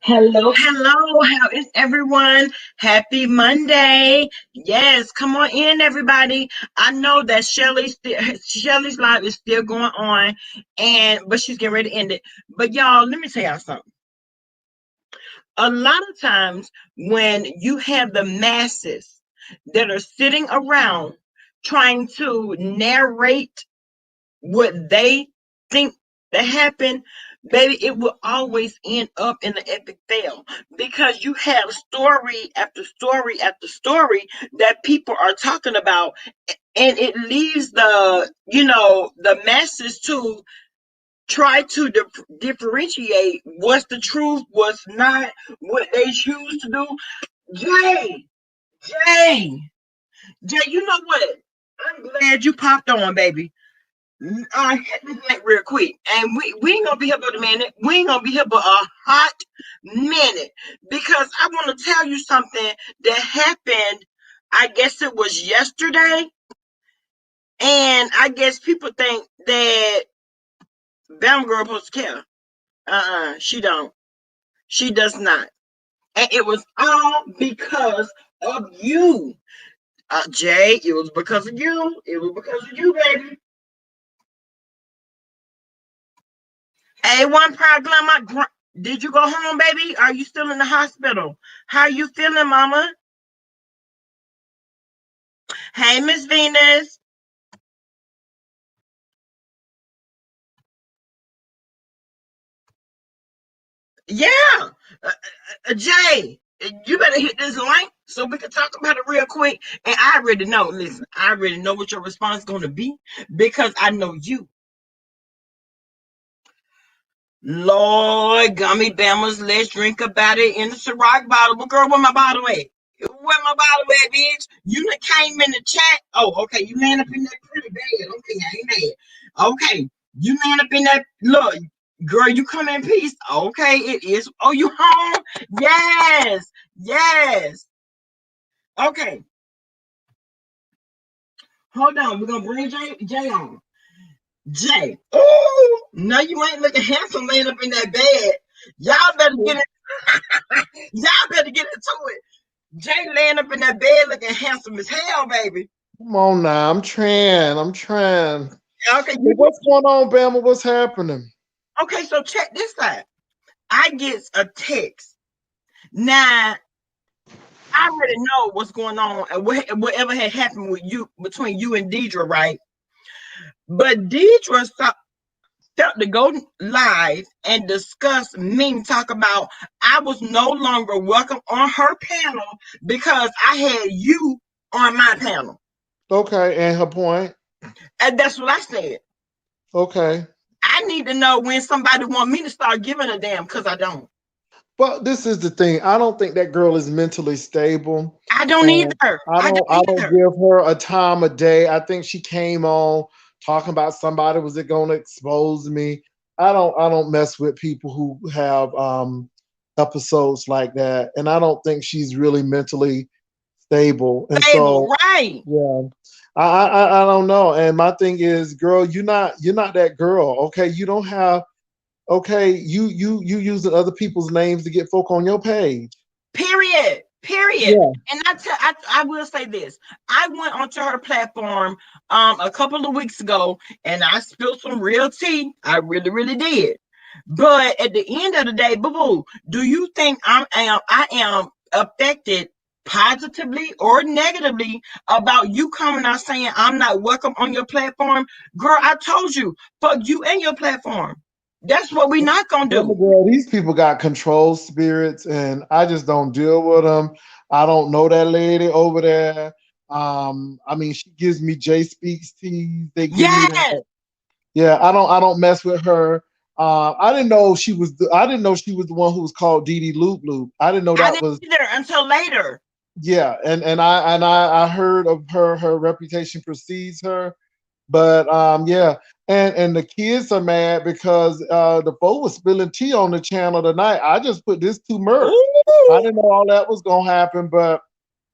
Hello, hello. How is everyone? Happy Monday. Yes, come on in, everybody. I know that Shelly's live is still going on, but she's getting ready to end it. But y'all, let me tell y'all something. A lot of times when you have the masses that are sitting around trying to narrate what they think that happened, baby, it will always end up in an epic fail because you have story after story after story that people are talking about, and it leaves the masses to try to differentiate what's the truth, what's not, what they choose to do. Jay, Jay, Jay, you know what? I'm glad you popped on, baby. Hit this link real quick, and we ain't gonna be here but a minute. We ain't gonna be here but a hot minute because I want to tell you something that happened. I guess it was yesterday, and I guess people think that Bama girl supposed to care. She don't. She does not, and it was all because of you, Jay. It was because of you. It was because of you, baby. Hey, one problem. Did you go home, baby? Are you still in the hospital? How you feeling, mama? Hey, Miss Venus. Yeah. Jay, you better hit this link so we can talk about it real quick. And I already know, listen, I already know what your response is going to be because I know you. Lord, gummy bammers, let's drink about it in the Ciroc bottle. But girl, where my bottle at? Where my bottle at, bitch? You done came in the chat. Oh, okay. You laying up in that pretty bed. Okay, I ain't mad. Okay. You laying up in that. Look, girl, you come in peace. Okay, it is. Oh, you home? Yes. Yes. Okay. Hold on. We're gonna bring Jay on. Jay. Oh, no, you ain't looking handsome laying up in that bed. Y'all better get it. Y'all better get into it. Jay laying up in that bed looking handsome as hell, baby. Come on now, I'm trying. I'm trying. Okay, Hey, what's going on, Bama? What's happening? okay, so check this out. I get a text. Now, I already know what's going on and whatever had happened with you between you and Deidre, right? But Deidre felt to go live and discuss me, talk about I was no longer welcome on her panel because I had you on my panel. Okay, and her point. And that's what I said. Okay. I need to know when somebody want me to start giving a damn because I don't. But this is the thing. I don't think that girl is mentally stable. I don't And either. I I don't don't I don't either. give her a time of day. I think she came on talking about somebody was it gonna expose me. I don't mess with people who have episodes like that. And I don't think she's really mentally stable. And Stable, so right? yeah. I don't know. And my thing is, girl, you're not that girl. Okay. You don't have okay, you using other people's names to get folk on your page. Period. Period. Yeah. And I will say this. I went onto her platform a couple of weeks ago and I spilled some real tea. I really, really did. But at the end of the day, boo boo, do you think I am affected positively or negatively about you coming out saying I'm not welcome on your platform? Girl, I told you, fuck you and your platform. That's what we not gonna Remember, do. girl, these people got control spirits, and I just don't deal with them. I don't know that lady over there. I mean, she gives me J Speaks teas. They give me Yes. that. Yeah, I don't mess with her. I didn't know she was. I didn't know she was the one who was called Dee Dee Loop Loop. I didn't know I that didn't was. either until later. Yeah, and I heard of her. Her reputation precedes her. But yeah, and the kids are mad because the folk was spilling tea on the channel tonight. I just put this to Merc. I Ooh. didn't know all that was gonna happen, but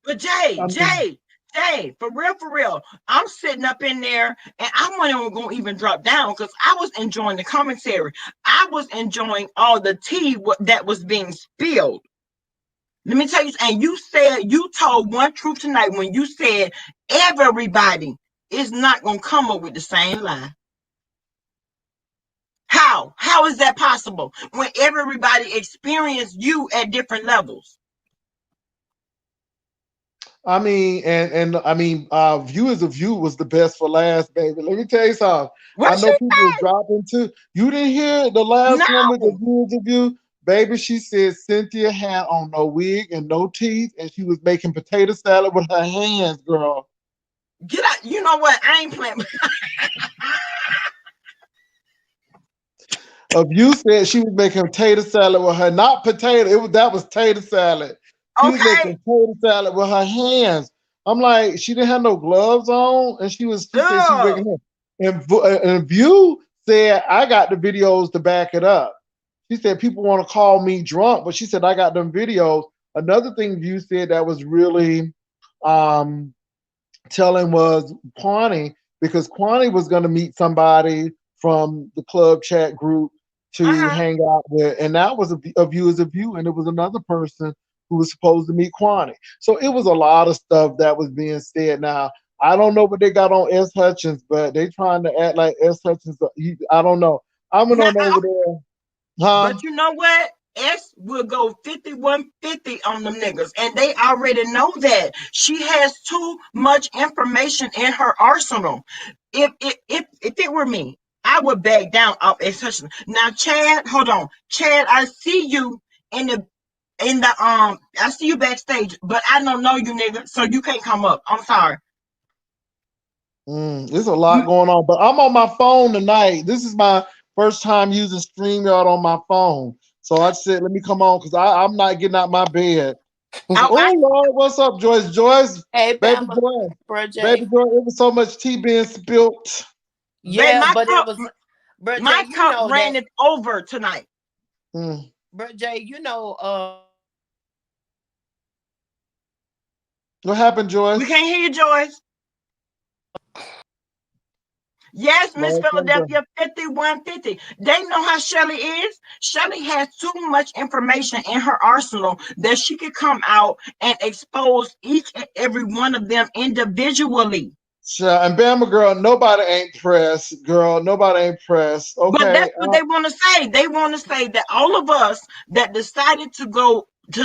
But Jay, I mean, Jay, Hey, for real, for real. I'm sitting up in there and I wasn't going to even drop down because I was enjoying the commentary. I was enjoying all the tea that was being spilled. Let me tell you, and you told one truth tonight when you said everybody is not going to come up with the same lie. How? How is that possible when everybody experienced you at different levels? I mean, and I mean, View is a View was the best for last, baby. Let me tell you something. I What she know people was say? dropping too. You didn't hear the last one with the No. View is a View, baby. She said Cynthia had on no wig and no teeth, and she was making potato salad with her hands, girl. Get out. You know what? I ain't playing. A View said she was making potato salad with her, not potato. It was that was tater salad. She was Okay. making potato salad with her hands. I'm like, she didn't have no gloves on, and she said she was Ugh. making her. And View said, I got the videos to back it up. She said people want to call me drunk, but she said I got them videos. Another thing View said that was really um telling was Kwani, because Kwani was going to meet somebody from the club chat group to Uh-huh. hang out with, and that was a View is a View, and it was another person who was supposed to meet Kwani. So it was a lot of stuff that was being said. Now I don't know what they got on S Hutchins, but they trying to act like S Hutchins. I don't know. I'm Now, gonna over there, huh? but you know what? S will go 5150 on them niggas, and they already know that. She has too much information in her arsenal. If it were me, I would back down off exception. Now, Chad, hold on. Chad, I see you in the I see you backstage, but I don't know you nigga, so you can't come up. I'm sorry. There's a lot going on, but I'm on my phone tonight. This is my first time using StreamYard on my phone. So I said, let me come on because I'm not getting out my bed. I Oh, Lord, what's up, Joyce? Joyce, Hey, baby Bama, Joy, Bro baby J. Joy, it was so much tea being spilt. babe, Yeah, but it was Bro J. my You cup know ran that it over tonight. Mm. Bro J. What happened, We Joyce? can't hear you, Joyce. Yes, Miss Lost something. Philadelphia 5150. They know how Shelly is. Shelly has too much information in her arsenal that she could come out and expose each and every one of them individually. Sure. And Bama girl, nobody ain't pressed, girl. Nobody ain't pressed. But Okay. that's what they want to say. They want to say that all of us that decided to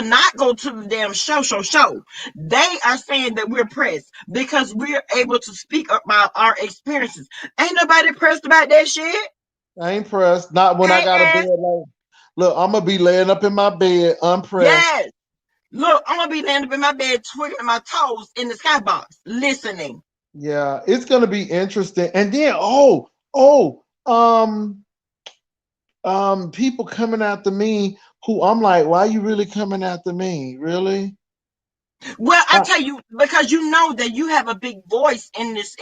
not go to the damn show, they are saying that we're pressed because we're able to speak about our experiences. Ain't nobody pressed about that shit. I ain't pressed. Not when I Hey, got a bed. ass. Like, look, I'm gonna be laying up in my bed, unpressed. Yes. Look, I'm gonna be laying up in my bed, twiddling my toes in the skybox, listening. Yeah, it's gonna be interesting. And then, people coming after me who I'm like, why you really coming after me? Really? Well, I Uh, tell you, because you know that you have a big voice in this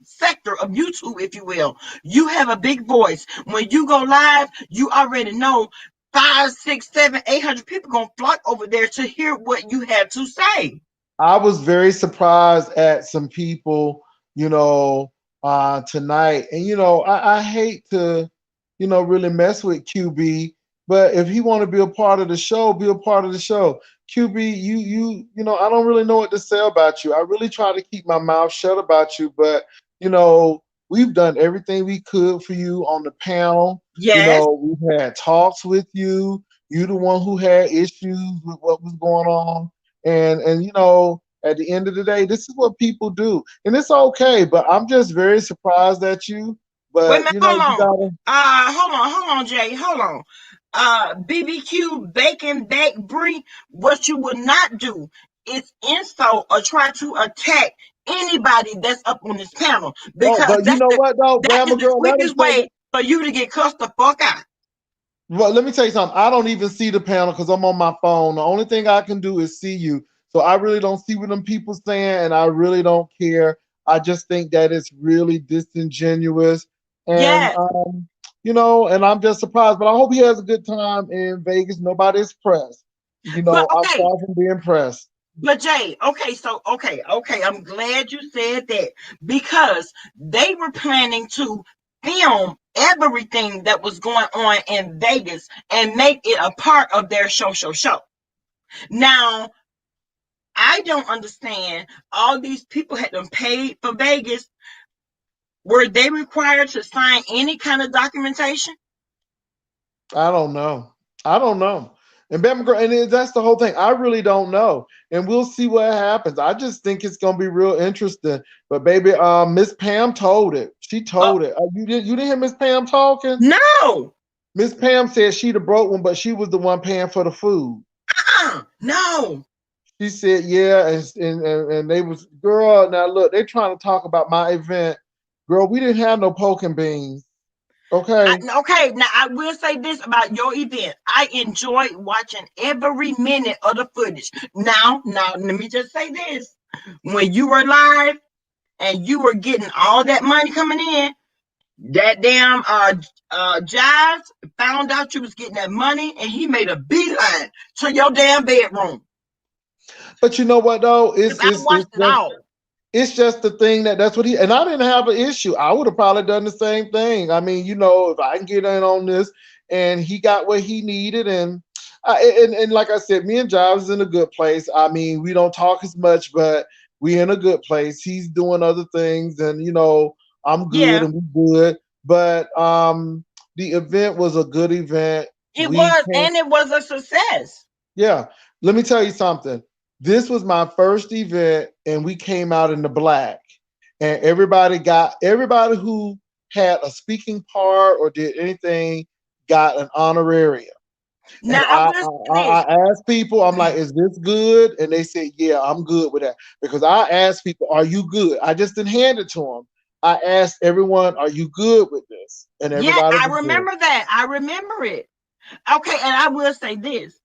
sector of YouTube, if you will. You have a big voice. When you go live, you already know five, six, seven, 800 people gonna flock over there to hear what you have to say. I was very surprised at some people, tonight. And I hate to, really mess with QB, but if he want to be a part of the show, be a part of the show. QB, I don't really know what to say about you. I really try to keep my mouth shut about you, but you know, we've done everything we could for you on the panel. Yes, We've had talks with you. You the one who had issues with what was going on, and at the end of the day, this is what people do, and it's okay. But I'm just very surprised at you. wait a But minute, hold you on. gotta. Hold on, Jay, hold on. BBQ bacon back brie. What you would not do is insult or try to attack anybody that's up on this panel Oh, because but you know what though, that is Bama the girl, let him quickest say that. way for you to get cussed the fuck out. Well, let me tell you something. I don't even see the panel because I'm on my phone. The only thing I can do is see you. So I really don't see what them people saying, and I really don't care. I just think that it's really disingenuous, and Yes. and I'm just surprised. But I hope he has a good time in Vegas. Nobody's pressed. Well, I'm okay. far from being pressed. But Jay, okay. I'm glad you said that because they were planning to film everything that was going on in Vegas and make it a part of their show. Now, I don't understand. All these people had them paid for Vegas. Were they required to sign any kind of documentation? I don't know. I don't know. And that's the whole thing. I really don't know, and we'll see what happens. I just think it's gonna be real interesting. But baby, Miss Pam told it. She Oh, told it. You didn't hear Miss Pam talking? no. Miss Pam said she the broke one, but she was the one paying for the food. No. She said, yeah, and they was girl. Now look, they trying to talk about my event, girl. We didn't have no poking beans. Okay. Okay, now I will say this about your event. I enjoyed watching every minute of the footage. Now, let me just say this. When you were live and you were getting all that money coming in, that damn Jives found out you was getting that money and he made a beeline to your damn bedroom. But you know what though? Because I watched it all. It's just the thing that's what he and I didn't have an issue. I would have probably done the same thing. I mean, if I can get in on this and he got what he needed and like I said, me and Giles is in a good place. I mean, we don't talk as much, but we in a good place. He's doing other things and I'm good Yeah, and we good. But the event was a good event. it We was, came, and it was a success. yeah. Let me tell you something. This was my first event, and we came out in the black. And everybody who had a speaking part or did anything got an honorarium. Now And I will say I this. asked people, I'm like, is this good? And they said, yeah, I'm good with that. Because I asked people, are you good? I just didn't hand it to them. I asked everyone, are you good with this? And Yeah, everybody I was good. remember that. I remember it. Okay, and I will say this.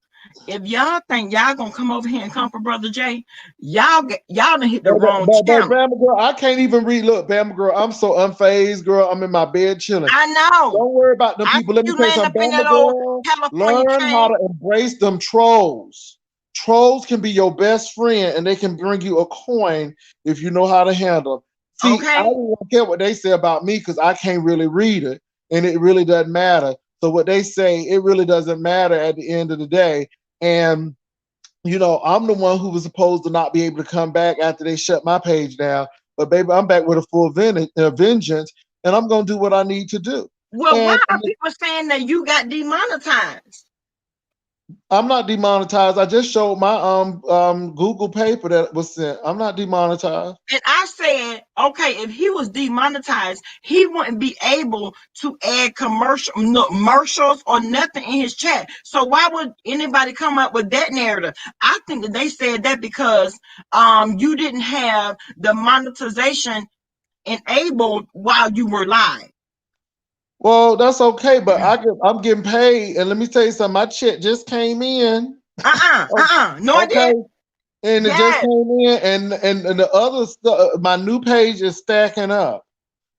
If y'all think y'all gonna come over here and come for Brother Jay, y'all done hit the wrong But channel. Bama girl, I can't even read. Look, Bama girl, I'm so unfazed, girl. I'm in my bed chilling. I know. Don't worry about them I people. see Let me you tell you laying up something, in that Bama old girl. California Learn how king. to embrace them trolls. Trolls can be your best friend, and they can bring you a coin if you know how to handle them. See, I Okay. don't care what they say about me because I can't really read it, and it really doesn't matter. So what they say, it really doesn't matter at the end of the day. And I'm the one who was supposed to not be able to come back after they shut my page down. But baby, I'm back with a full vengeance, and I'm gonna do what I need to do. Well, why And are people saying that you got demonetized? I'm not demonetized. I just showed my Google paper that was sent. I'm not demonetized. And I said, okay, if he was demonetized, he wouldn't be able to add commercials or nothing in his chat. So why would anybody come up with that narrative? I think that they said that because you didn't have the monetization enabled while you were live. Well, that's okay, but I'm getting paid, and let me tell you something. My check just came in. No, I Okay, did. and it just Yes, came in, and the other stuff, my new page is stacking up.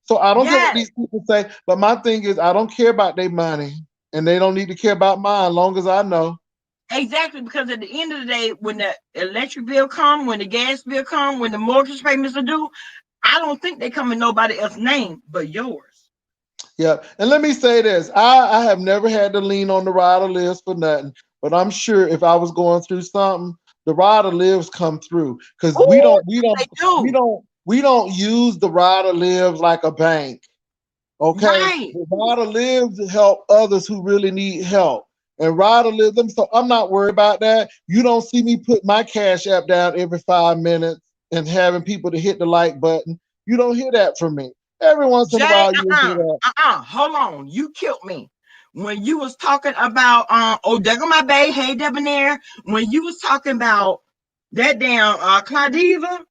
So I don't care what yes. these people say, but my thing is I don't care about their money, and they don't need to care about mine, long as I know. Exactly, because at the end of the day, when the electric bill come, when the gas bill come, when the mortgage payments are due, I don't think they come in nobody else's name but yours. Yeah, and let me say this: I have never had to lean on the rider lives for nothing, but I'm sure if I was going through something, the rider lives come through because we Oh, don't we yes, don't they we do. don't we don't use the rider lives like a bank. Okay, Right. the rider lives to help others who really need help. And rider lives them, so I'm not worried about that. You don't see me put my cash app down every 5 minutes and having people to hit the like button. You don't hear that from me. Every once in a Jay, while, you hear that. hold on. You killed me. When you was talking about, oh, there go my babe, hey, Debonair. When you was talking about that damn, Claudiva,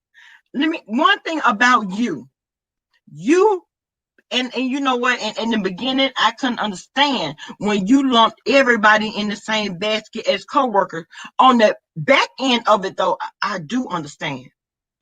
one thing about you and you know what? In the beginning, I couldn't understand when you lumped everybody in the same basket as coworkers. On the back end of it, though, I do understand.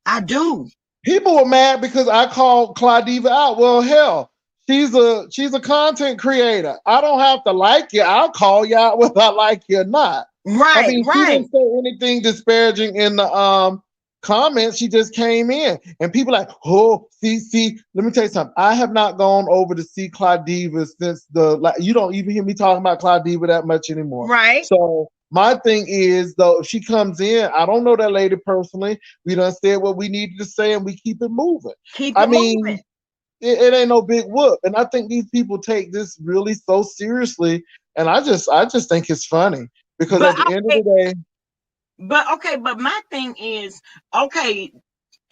I do. People were mad because I called Claudiva out. Well, hell, she's a content creator. I don't have to like you. I'll call you out whether I like you or not. I Right, mean, she right. didn't say anything disparaging in the comments. She just came in, and people like, oh, see. Let me tell you something. I have not gone over to see Claudiva since you don't even hear me talking about Claudiva that much anymore. Right. So my thing is, though, if she comes in, I don't know that lady personally. We done said what we needed to say, and we keep it moving. Keep I it mean, moving. it ain't no big whoop. And I think these people take this really so seriously. And I just think it's funny because But at the end of okay, the day, but my thing is, okay,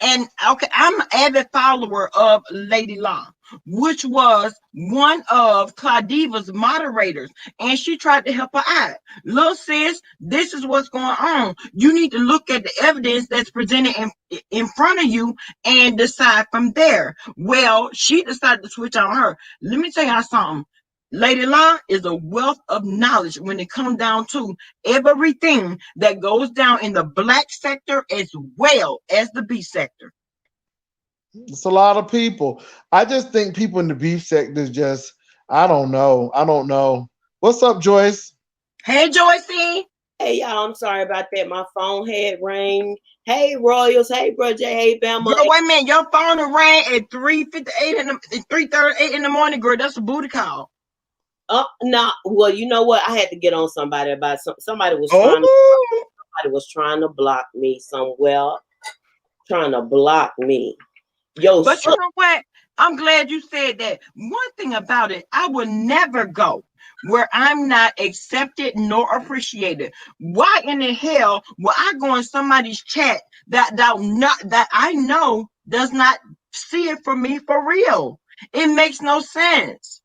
and okay, I'm an avid follower of Lady Law, which was one of Claudiva's moderators, and she tried to help her out. Little sis, this is what's going on. You need to look at the evidence that's presented in front of you and decide from there. Well, she decided to switch on her. Let me tell y'all something. Lady Law is a wealth of knowledge when it comes down to everything that goes down in the black sector as well as the B sector. it's a lot of people. I just think people in the beef sector just, I don't know. I don't know. What's up, Joyce? Hey, Joycey. Hey y'all, I'm sorry about that. My phone had rang. Hey Royals, hey Bro J, hey Bama. Girl, wait a minute. Your phone rang at 3:58 in the 3:38 in the morning, girl. That's a booty call. Nah. Well, you know what? I had to get on somebody about somebody Oh. was trying to block me somewhere, trying to block me. Yo, But you know what? I'm glad you said that. One thing about it, I will never go where I'm not accepted nor appreciated. Why in the hell will I go in somebody's chat that I know does not see it for me for real? It makes no sense.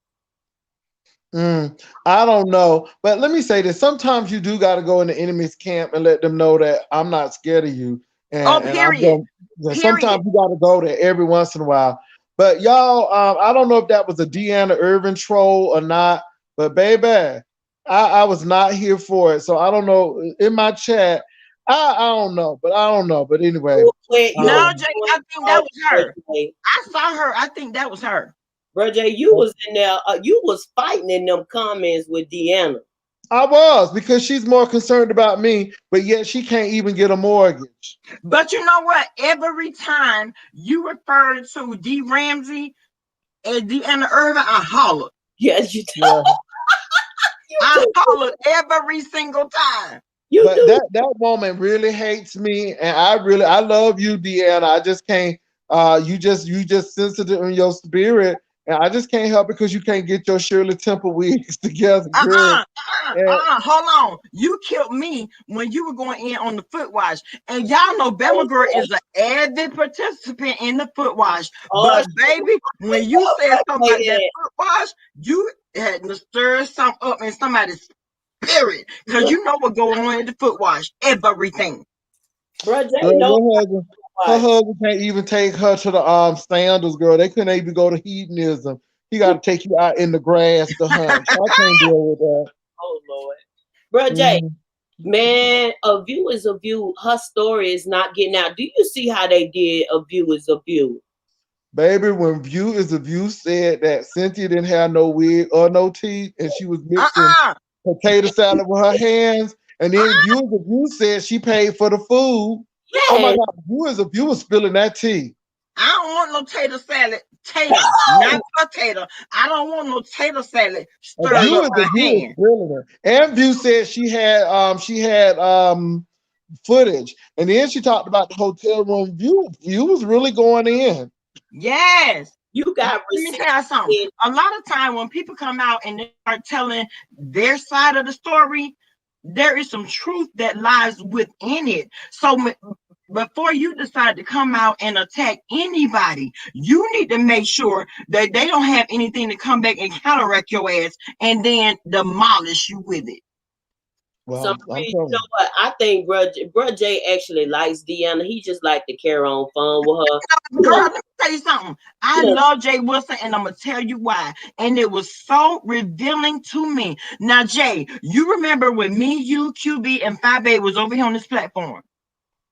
I don't know. But let me say this. Sometimes you do got to go in the enemy's camp and let them know that I'm not scared of you. Oh, And I'm period. going to, Period. sometimes you got to go there every once in a while. But y'all, I don't know if that was a Deanna Irvin troll or not. But baby, I was not here for it. So I don't know. In my chat, I don't know. But I don't know. But anyway. No, Um, Jay, I think that was her. I saw her. I think that was her. Bro J, you was in there. You was fighting in them comments with Deanna. I was because she's more concerned about me, but yet she can't even get a mortgage. But you know what? Every time you refer to D. Ramsey and Deanna Irvin, I hollered. Yes, you do. Yeah. I hollered every single time. But that woman really hates me, and I love you, Deanna. I just can't. You just sensitive in your spirit, and I just can't help because you can't get your Shirley Temple wigs together, girl. And Hold on. You killed me when you were going in on the foot wash. And y'all know Bama Girl is an avid participant in the foot wash. But baby, when you said something about that foot wash, you had to stir something up in somebody's spirit. Because you know what going on in the foot wash. Everything. Bro J, girl, no. her husband can't even take her to the sandals, girl. They couldn't even go to hedonism. He got to take you out in the grass to hunt. I can't deal with that. Oh Lord, Bro J, man, a view is a view. Her story is not getting out. Do you see how they did a view is a view? Baby, when View is a View said that Cynthia didn't have no wig or no teeth and she was mixing potato salad with her hands, and then View is a View said she paid for the food. Yeah. Oh my God, View is a View was spilling that tea. I don't want no tater salad. Tater, not potato. I don't want no tater salad A stirred View up is my a View is hand. spilling her. And View said she had footage, and then she talked about the hotel room. View was really going in. Yes. You got Let me tell you something. A lot of time when people come out and they start telling their side of the story, there is some truth that lies within it. So before you decide to come out and attack anybody, you need to make sure that they don't have anything to come back and counteract your ass and then demolish you with it. Well, you know what? I think Bro J actually likes Deanna. He just like to carry on fun with her. Girl, let me tell you something. I love Jay Wilson, and I'm gonna tell you why. And it was so revealing to me. Now, Jay, you remember when me, you, QB, and 5A was over here on this platform?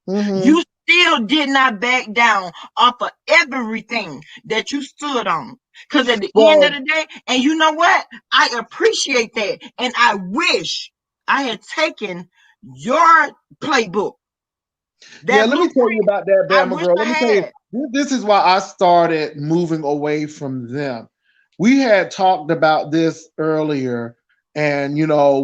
You still did not back down off of everything that you stood on. Because at the end of Well, the day, and you know what? I appreciate that. And I wish I had taken your playbook, yeah, that let me tell you blueprint. about that, I Bama wish girl. I Let me tell you, had. this is why I started moving away from them. We had talked about this earlier, and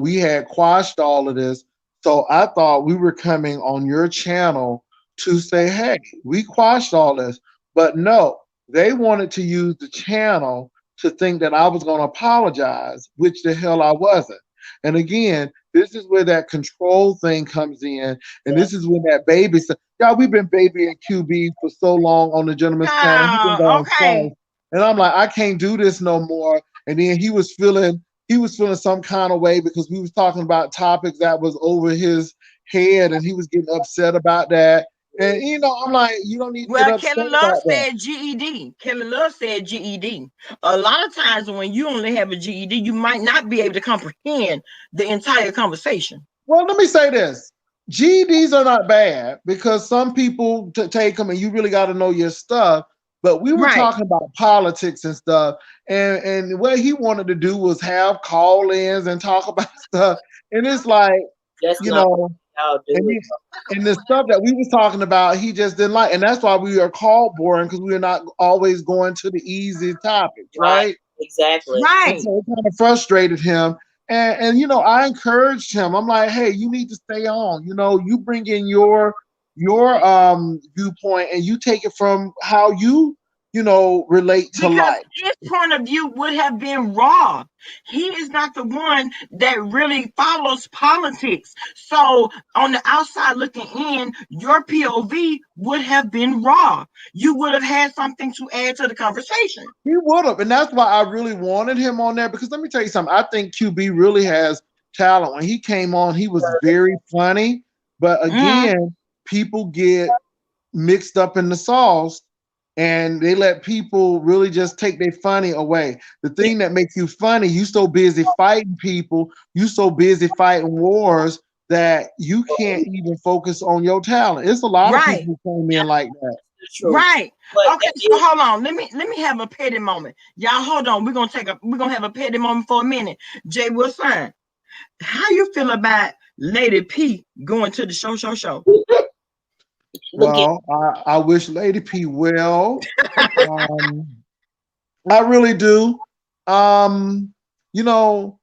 we had quashed all of this. So I thought we were coming on your channel to say, hey, we quashed all this. But no, they wanted to use the channel to think that I was going to apologize, which the hell I wasn't. And again, this is where that control thing comes in. And Yeah. this is when that baby said, y'all, we've been babying QB for so long on the gentleman's panel. He's been gone twice. Okay. And I'm like, I can't do this no more. And then he was feeling some kind of way because we was talking about topics that was over his head and he was getting upset about that. And I'm like, you don't need to get Well, upset Kelly Love about that. said GED. Kelly Love said GED. A lot of times when you only have a GED, you might not be able to comprehend the entire conversation. Well, let me say this. GEDs are not bad because some people take them and you really got to know your stuff. But we were Right. talking about politics and stuff. And what he wanted to do was have call ins and talk about stuff. And it's like, That's you not know, how y'all and, do it. he, and the stuff that we was talking about, he just didn't like. And that's why we are called boring because we are not always going to the easy topics, Right. right? Exactly. And Right. so it kind of frustrated him. And I encouraged him. I'm like, hey, you need to stay on. You bring in your viewpoint and you take it from how you relate to Because life. his point of view would have been raw. He is not the one that really follows politics. So, on the outside looking in, your POV would have been raw. You would have had something to add to the conversation. He would have, and that's why I really wanted him on there because let me tell you something. I think QB really has talent. When he came on, he was very funny. But Mm, again, people get mixed up in the sauce and they let people really just take their funny away. The thing that makes you funny, you so busy fighting people, you so busy fighting wars that you can't even focus on your talent. It's a lot of right. people who came in like that. The truth. Right. But Okay, that so is hold on. Let me have a petty moment. Y'all hold on. We're gonna have a petty moment for a minute. Jay Wilson, how you feel about Lady P going to the show? look at Well, I wish Lady P well. Um, I really do. Um, you know,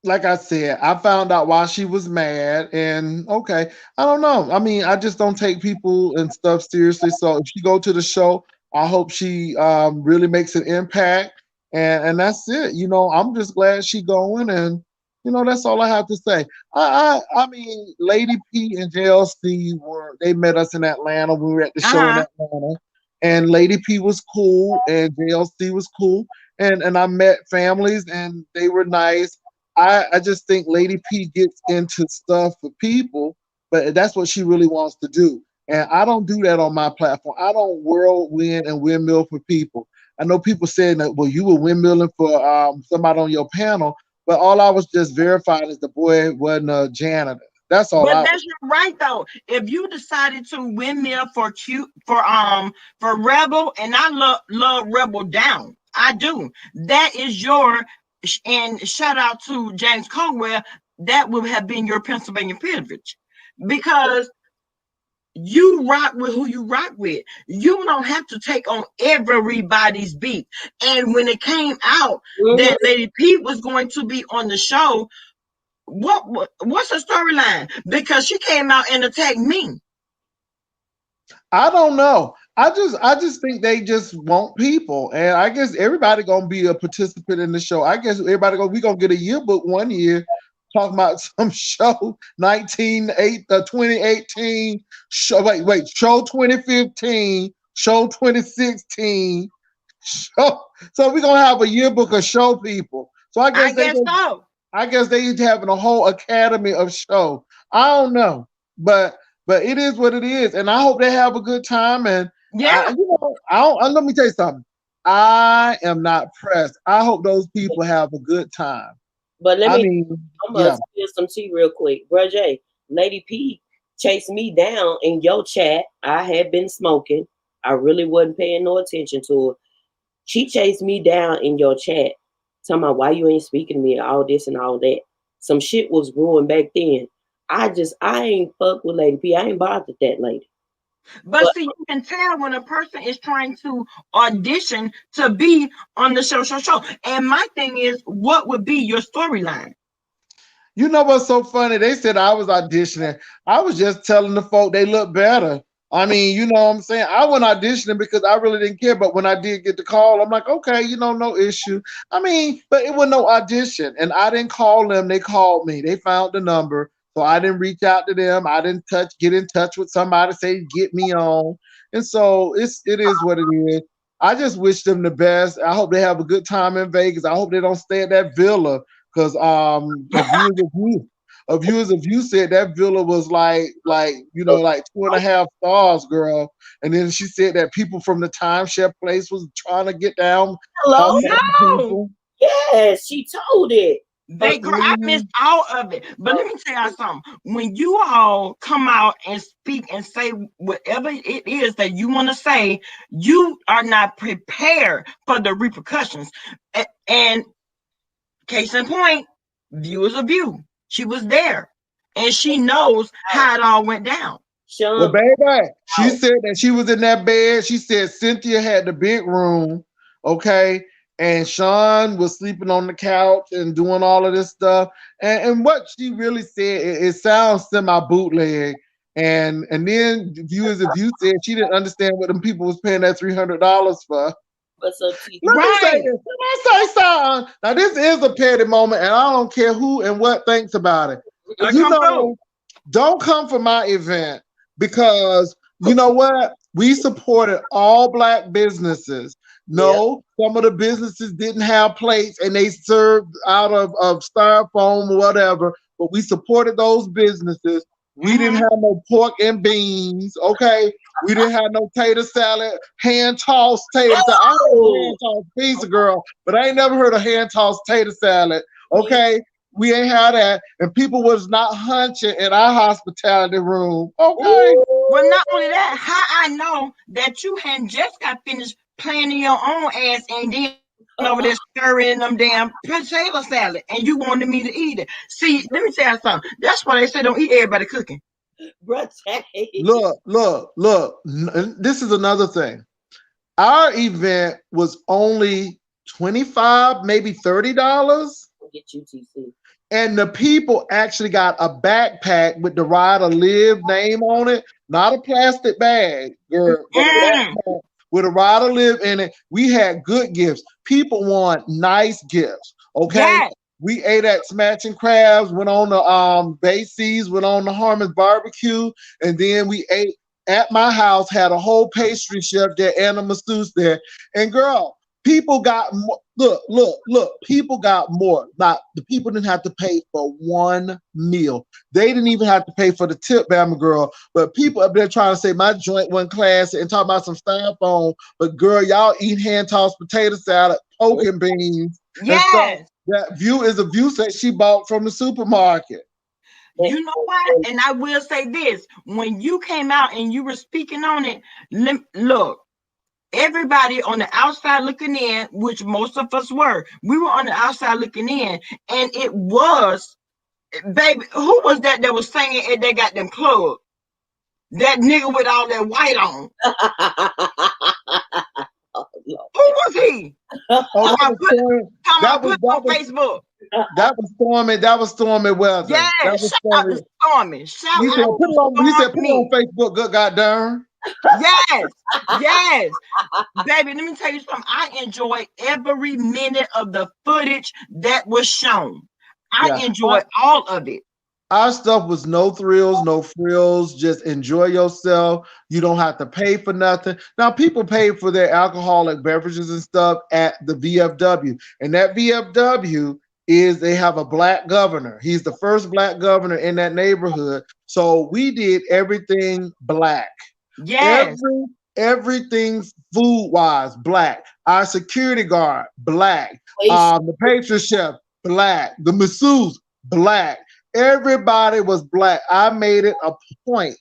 like I said, I found out why she was mad, and okay, I don't know. I mean, I just don't take people and stuff seriously. So if she go to the show, I hope she really makes an impact, and that's it. I'm just glad she going, and that's all I have to say. I mean, Lady P and JLC they met us in Atlanta when we were at the show in Uh-huh. Atlanta, and Lady P was cool, and JLC was cool, and I met families, and they were nice. I just think Lady P gets into stuff for people, but that's what she really wants to do. And I don't do that on my platform. I don't whirlwind and windmill for people. I know people saying that, well, you were windmilling for somebody on your panel, but all I was just verifying is the boy wasn't a janitor. That's all But I was. that's right though. If you decided to windmill for cute for Rebel, and I love Rebel down, I do. That is your and shout out to James Caldwell. That would have been your Pennsylvania privilege because you rock with who you rock with. You don't have to take on everybody's beat. And when it came out mhm. that Lady P was going to be on the show, what's the storyline? Because she came out and attacked me. I don't know. I just think they just want people, and I guess everybody gonna be a participant in the show. I guess everybody we gonna get a yearbook one year talking about some show 2018 show. Wait, show 2015, show 2016, show. So we gonna have a yearbook of show people. So I I guess they guess gonna so. I guess they having a whole academy of show. I don't know, but it is what it is, and I hope they have a good time. And Yeah. I don't. Let me tell you something. I am not pressed. I hope those people have a good time. But I mean, I'm gonna yeah. spill some tea real quick. Bruh J, Lady P chased me down in your chat. I had been smoking. I really wasn't paying no attention to it. She chased me down in your chat, talking about why you ain't speaking to me, all this and all that. Some shit was brewing back then. I ain't fuck with Lady P. I ain't bothered that lady. But see, you can tell when a person is trying to audition to be on the show. And my thing is, what would be your storyline? You know what's so funny? They said I was auditioning. I was just telling the folk they look better. I mean, you know what I'm saying? I went auditioning because I really didn't care. But when I did get the call, I'm like, okay, no issue. I mean, but it was no audition. And I didn't call them. They called me. They found the number. So I didn't reach out to them. I didn't get in touch with somebody, say, get me on. And so it is what it is. I just wish them the best. I hope they have a good time in Vegas. I hope they don't stay at that villa. Because a viewers of you said that villa was like 2.5 stars, girl. And then she said that people from the timeshare place was trying to get down. Hello? No. Yes, she told it. Girl, I missed all of it. But let me tell you something. When you all come out and speak and say whatever it is that you want to say, you are not prepared for the repercussions. And case in point, viewers of view. She was there. And she knows how it all went down. Well, baby, she said that she was in that bed. She said Cynthia had the big room, okay, and Sean was sleeping on the couch and doing all of this stuff. And what she really said, it sounds semi-bootleg. And then viewers of view said she didn't understand what them people was paying that $300 for. Let me say this. Let me say something. Now, this is a petty moment, and I don't care who and what thinks about it. Don't come for my event because you know what? We supported all Black businesses. No, some of the businesses didn't have plates and they served out of styrofoam or whatever, but we supported those businesses. We didn't have no pork and beans, okay? We didn't have no tater salad, hand tossed tater salad. I heard hand tossed pizza, girl, but I ain't never heard of hand tossed tater salad, okay? We ain't had that, and people was not hunching in our hospitality room, okay? Well, not only that, how I know that you hadn't just got finished planning your own ass and then over there stirring them damn potato salad and you wanted me to eat it. See, let me tell you something. That's why they say don't eat everybody cooking. Look. This is another thing. Our event was only $25, maybe $30. Get you, TC. And the people actually got a backpack with the Ride or Live name on it, not a plastic bag, girl, but a backpack with a Ride or Live in it. We had good gifts. People want nice gifts, okay? Yes. We ate at Smash and Crabs, went on the Basie's, went on the Harmon's Barbecue, and then we ate at my house, had a whole pastry chef there, Anna Masseuse there. And girl, people got more. Look, people got more. Not the people didn't have to pay for one meal. They didn't even have to pay for the tip, Bama girl. But people up there trying to say my joint went classy and talk about some styrofoam. But girl, y'all eat hand tossed potato salad, pork and beans. Yes. That view is a view that she bought from the supermarket. You know what? And I will say this. When you came out and you were speaking on it, look, everybody on the outside looking in, which most of us were, we were on the outside looking in, and it was, baby, who was that was singing at that goddamn club? That nigga with all that white on. Who was he? That was Facebook. That was Stormy Weather. Yeah, shout out to Stormy. You said put it on Facebook, good goddamn. Yes. Baby, let me tell you something. I enjoyed every minute of the footage that was shown. I enjoyed all of it. Our stuff was no thrills, no frills. Just enjoy yourself. You don't have to pay for nothing. Now, people pay for their alcoholic beverages and stuff at the VFW. And that VFW they have a Black governor. He's the first Black governor in that neighborhood. So we did everything Black. Yes. Everything food-wise, Black. Our security guard, Black. The pastry chef, Black. The masseuse, Black. Everybody was Black. I made it a point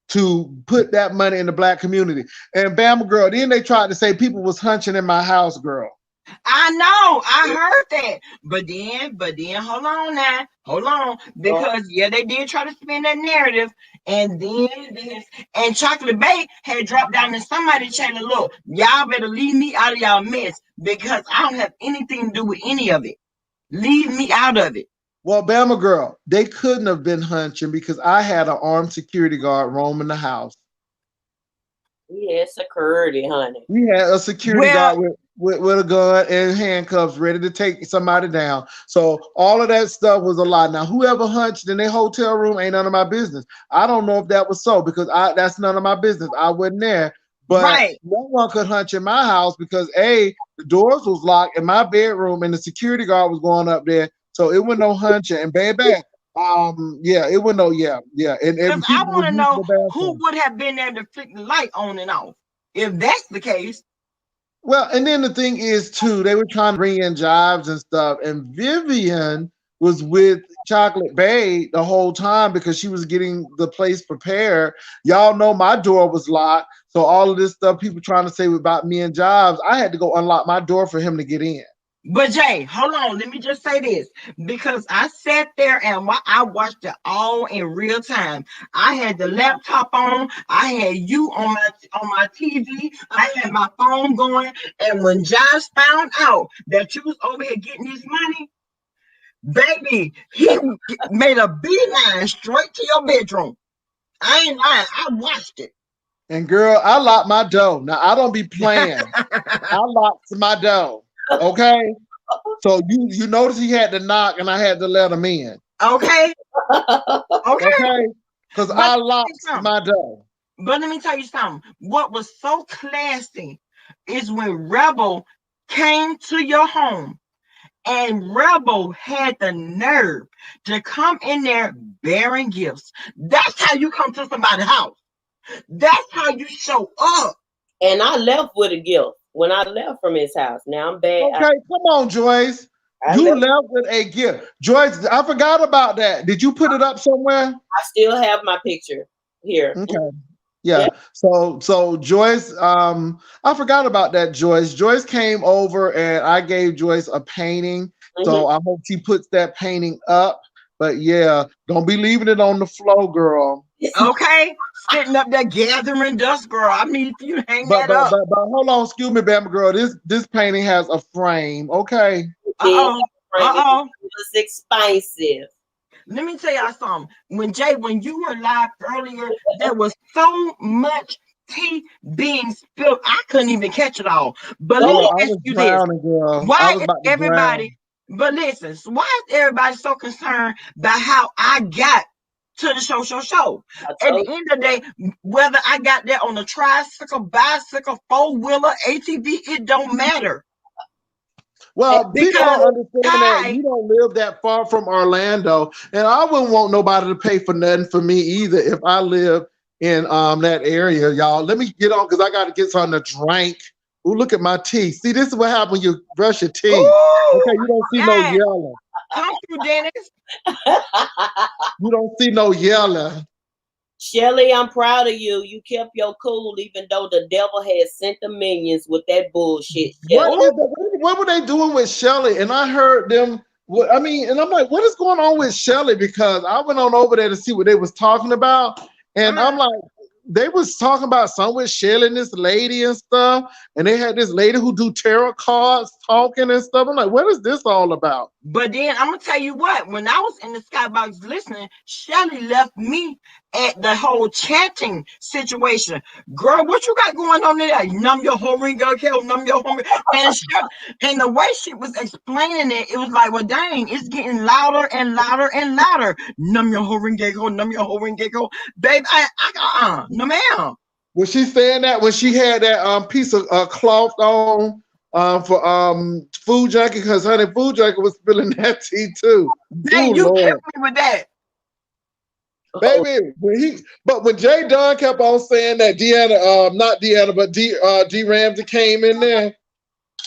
to put that money in the black community. And Bama girl, then they tried to say people was hunching in my house, girl. I know, I heard that. But then, hold on now. Hold on. Because, yeah, they did try to spin that narrative. And then this, and Chocolate Bay had dropped down in somebody's channel. Look, y'all better leave me out of y'all mess because I don't have anything to do with any of it. Leave me out of it. Well, Bama girl, they couldn't have been hunching because I had an armed security guard roaming the house. Yeah, security, honey. We had a security Well, guard with a gun and handcuffs ready to take somebody down. So all of that stuff was a lie. Now, whoever hunched in their hotel room ain't none of my business. I don't know if that was so because that's none of my business. I wasn't there. But right. no one could hunch in my house because A, the doors was locked in my bedroom and the security guard was going up there. So it was no hunching. And baby, yeah, it was no, yeah. Because And I people want was to using know the who bathroom. would have been there to flick the light on and off. If that's the case, Well, and then the thing is too, they were trying to bring in jobs and stuff, and Vivian was with Chocolate Bay the whole time because she was getting the place prepared. Y'all know my door was locked, so all of this stuff people trying to say about me and Jobs, I had to go unlock my door for him to get in. but Jay, hold on. Let me just say this because I sat there and I watched it all in real time. I had the laptop on. I had you on my TV. I had my phone going. And when Josh found out that you was over here getting this money, baby, he made a beeline straight to your bedroom. I ain't lying. I watched it. And girl, I locked my door. Now I don't be playing. I locked my door. Okay. So you notice he had to knock and I had to let him in. Okay. Okay. Okay. Because I locked my door. But let me tell you something. What was so classy is when Rebel came to your home and Rebel had the nerve to come in there bearing gifts. That's how you come to somebody's house. That's how you show up. And I left with a gift when I left from his house. Now I'm bad. Okay, come on, Joyce. You left with a gift. Joyce, I forgot about that. Did you put it up somewhere? I still have my picture here. Okay. Yeah. So Joyce, I forgot about that, Joyce. Joyce came over and I gave Joyce a painting. So I hope she puts that painting up. But yeah, don't be leaving it on the floor, girl. Okay, sitting up there gathering dust, girl. I mean, if you hang But that up. hold on, excuse me, Bama girl. This painting has a frame, okay? Uh-oh. It was expensive. Let me tell y'all something. When you were live earlier, there was so much tea being spilled. I couldn't even catch it all. But let me ask you this. Girl. Why is everybody, but listen, why is everybody so concerned about how I got to the show? At the end of the day, whether I got there on a tricycle, bicycle, four-wheeler, ATV, it don't matter. Well, people don't understand that you don't live that far from Orlando, and I wouldn't want nobody to pay for nothing for me either if I live in that area, y'all. Let me get on because I got to get something to drink. Ooh, look at my teeth. See, this is what happens when you brush your teeth. Ooh, okay, you don't see no yellow. Come through, Dennis. You don't see no yellow. Shelly, I'm proud of you. You kept your cool even though the devil had sent the minions with that bullshit. What were they doing with Shelly? And I heard them, and I'm like, what is going on with Shelly? Because I went on over there to see what they was talking about. And I'm like, they was talking about something with Shelly and this lady and stuff. And they had this lady who do tarot cards talking and stuff. I'm like, what is this all about? But then I'm going to tell you what, when I was in the skybox listening, Shelly left me at the whole chanting situation. Girl, what you got going on there? Numb your whole ring, girl, numb your whole ring. And the way she was explaining it, it was like, well, dang, it's getting louder and louder and louder. Numb your whole ring, gecko, numb your whole ring, gecko. Babe, no ma'am. Was she saying that when she had that piece of cloth on for Food Junkie? Because honey, Food Junkie was spilling that tea too. Dang, you killed me with that. Baby, when Jay Dunn kept on saying that not Deanna, but D Ramsey came in there.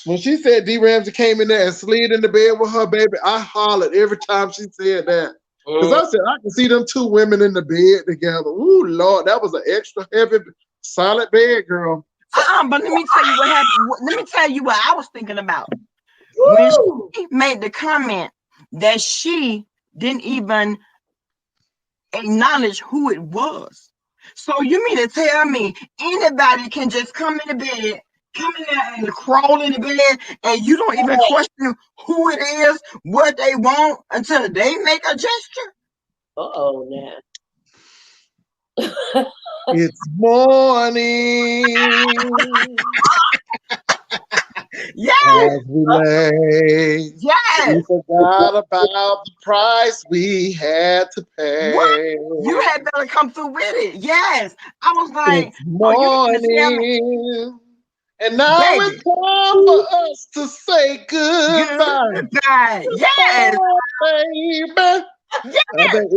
When she said D Ramsey came in there and slid in the bed with her, baby, I hollered every time she said that. Because I said I can see them two women in the bed together. Ooh, Lord, that was an extra heavy, solid bed, girl. But let me tell you what happened. Let me tell you what I was thinking about. When she made the comment that she didn't even acknowledge who it was. So you mean to tell me anybody can just come in the bed, come in there and crawl in the bed, and you don't even question who it is, what they want until they make a gesture? Now. It's morning. Yes. As we lay, Yes. we forgot about the price we had to pay. What? You had better come through with it. Yes. I was like, it's morning. And now baby, it's time for us to say goodbye. goodbye. Yes. Baby. Yes. I think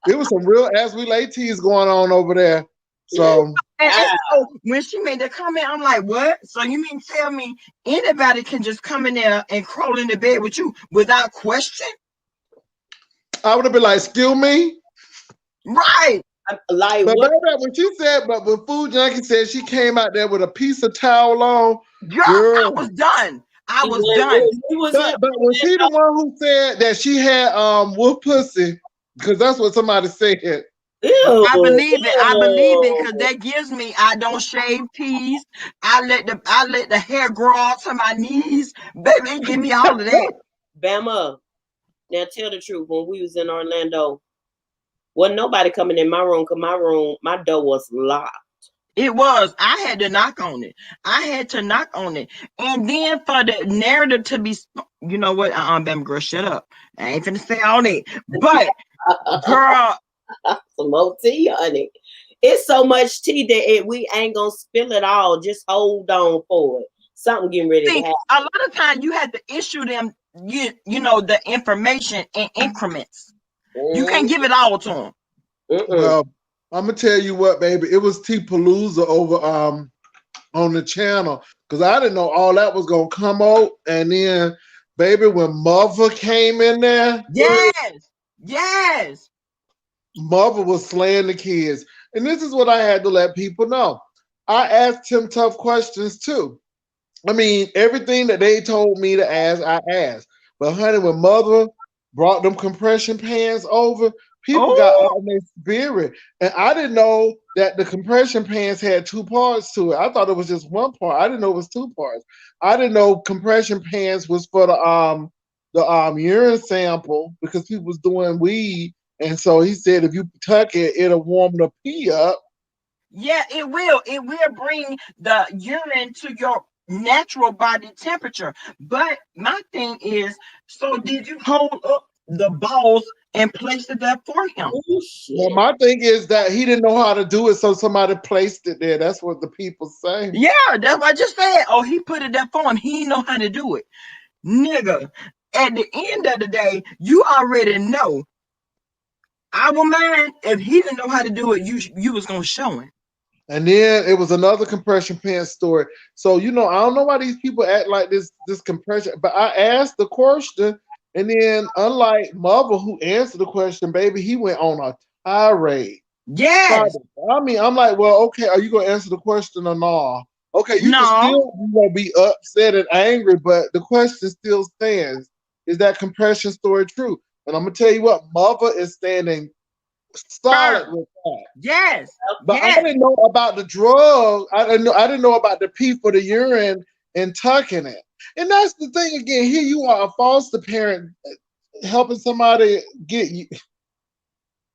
it was some real as we lay teas going on over there. So and so when she made the comment, I'm like, what? So you mean tell me anybody can just come in there and crawl in the bed with you without question? I would have been like, excuse me? Right. Like but what? baby, when she said, but when Food Junkie said she came out there with a piece of towel on, girl. I was done. I was done. But was he the one who said that she had wolf pussy? Because that's what somebody said. Ew, I believe it. I believe it because that gives me. I don't shave teeth. I let the hair grow out to my knees. Baby, give me all of that. Bama, now tell the truth. When we was in Orlando, wasn't nobody coming in my room because my door was locked. It was. I had to knock on it. And then for the narrative to be, you know what? Bama girl, shut up. I ain't finna say all that. But girl, some more tea, honey. It's so much tea that we ain't gonna spill it all. Just hold on for it. Something getting ready to happen. A lot of times you have to issue them, you know, the information in increments. You can't give it all to them. Well, I'm gonna tell you what, baby. It was Tea Palooza over on the channel because I didn't know all that was gonna come out. And then, baby, when Mother came in there, yes, Mother was slaying the kids. And this is what I had to let people know. I asked him tough questions too. I mean, everything that they told me to ask, I asked. But honey, when Mother brought them compression pants over, people got out in their spirit. And I didn't know that the compression pants had two parts to it. I thought it was just one part. I didn't know it was two parts. I didn't know compression pants was for the urine sample because people was doing weed. And so he said if you tuck it, it'll warm the pee up. Yeah, it will. It will bring the urine to your natural body temperature. But my thing is, so did you hold up the balls and place it there for him? Well, my thing is that he didn't know how to do it, so somebody placed it there. That's what the people say. Yeah, that's what I just said. Oh, he put it there for him. He didn't know how to do it. Nigga, at the end of the day, you already know. I would mind if he didn't know how to do it, you was going to show him. And then it was another compression pants story. So, you know, I don't know why these people act like this compression, but I asked the question, and then unlike Mother who answered the question, baby, he went on a tirade. Yes. I mean, I'm like, well, okay, are you gonna answer the question or not? Okay, you can still be upset and angry, but the question still stands. Is that compression story true? And I'm gonna tell you what, Mother is standing solid with that. Yes. But I didn't know about the drug. I didn't know about the pee for the urine and tucking it. And that's the thing again. Here you are, a foster parent, helping somebody get you.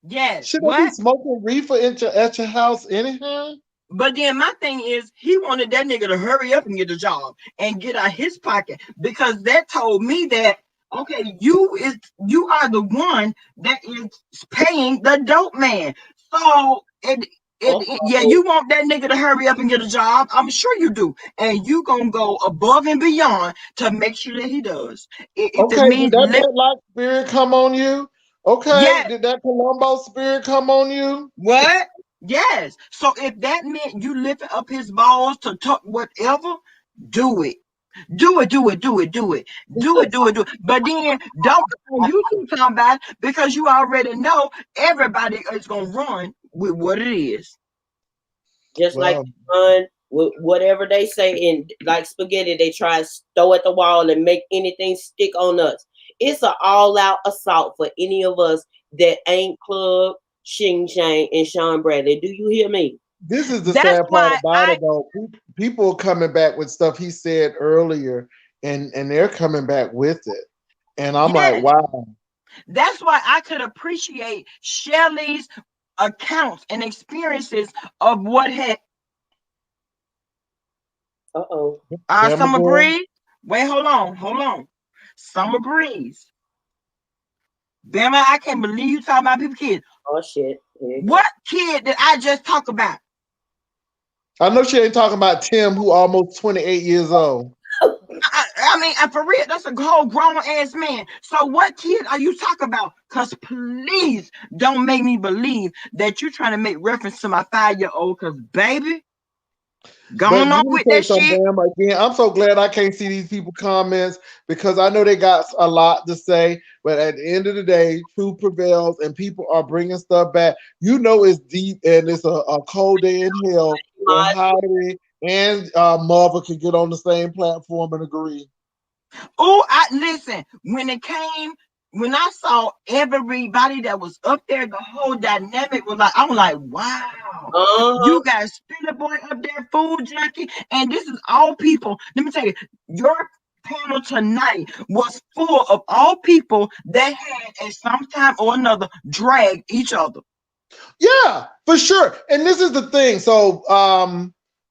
Yes. Should I be smoking reefer at your house anyhow? But then my thing is, he wanted that nigga to hurry up and get a job and get out his pocket because that told me that okay, you are the one that is paying the dope man. So yeah, you want that nigga to hurry up and get a job. I'm sure you do, and you gonna go above and beyond to make sure that he does. Okay, did that like spirit come on you? Okay, did that Columbo spirit come on you? What? Yes. So if that meant you lifting up his balls to talk whatever, do it. Do it, do it, do it, do it, do it, do it, do it. But then don't come on YouTube talking about it because you already know everybody is gonna run with what it is. Just like Well, run with whatever they say in like spaghetti, they try to throw at the wall and make anything stick on us. It's an all out assault for any of us that ain't Club, Shing Shang, and Sean Bradley. Do you hear me? this is the That's sad part why about it, though. People are coming back with stuff he said earlier, and they're coming back with it, and I'm like, yes, wow. that's why I could appreciate Shelley's accounts and experiences of what had Uh oh. Bama Summer boy. Breeze. Wait, hold on. Summer Breeze. Bama, I can't believe you talking about people kids. Oh shit. Here you go. What kid did I just talk about? I know she ain't talking about Tim, who almost 28 years old. I mean, for real, that's a whole grown ass man. So what kid are you talking about? Cause please don't make me believe that you're trying to make reference to my 5-year-old. Cause baby, But going let on me with say that something, shit. Bam. Again, I'm so glad I can't see these people comments because I know they got a lot to say. But at the end of the day, truth prevails, and people are bringing stuff back. You know, it's deep and it's a cold day in hell where Heidi and Mother can get on the same platform and agree. Oh, I listen. When I saw everybody that was up there, the whole dynamic was like, I'm like, wow. Uh-huh. You got Spinner Boy up there, Food Junkie, and this is all people. Let me tell you, your panel tonight was full of all people that had at some time or another dragged each other. Yeah, for sure. And this is the thing. So,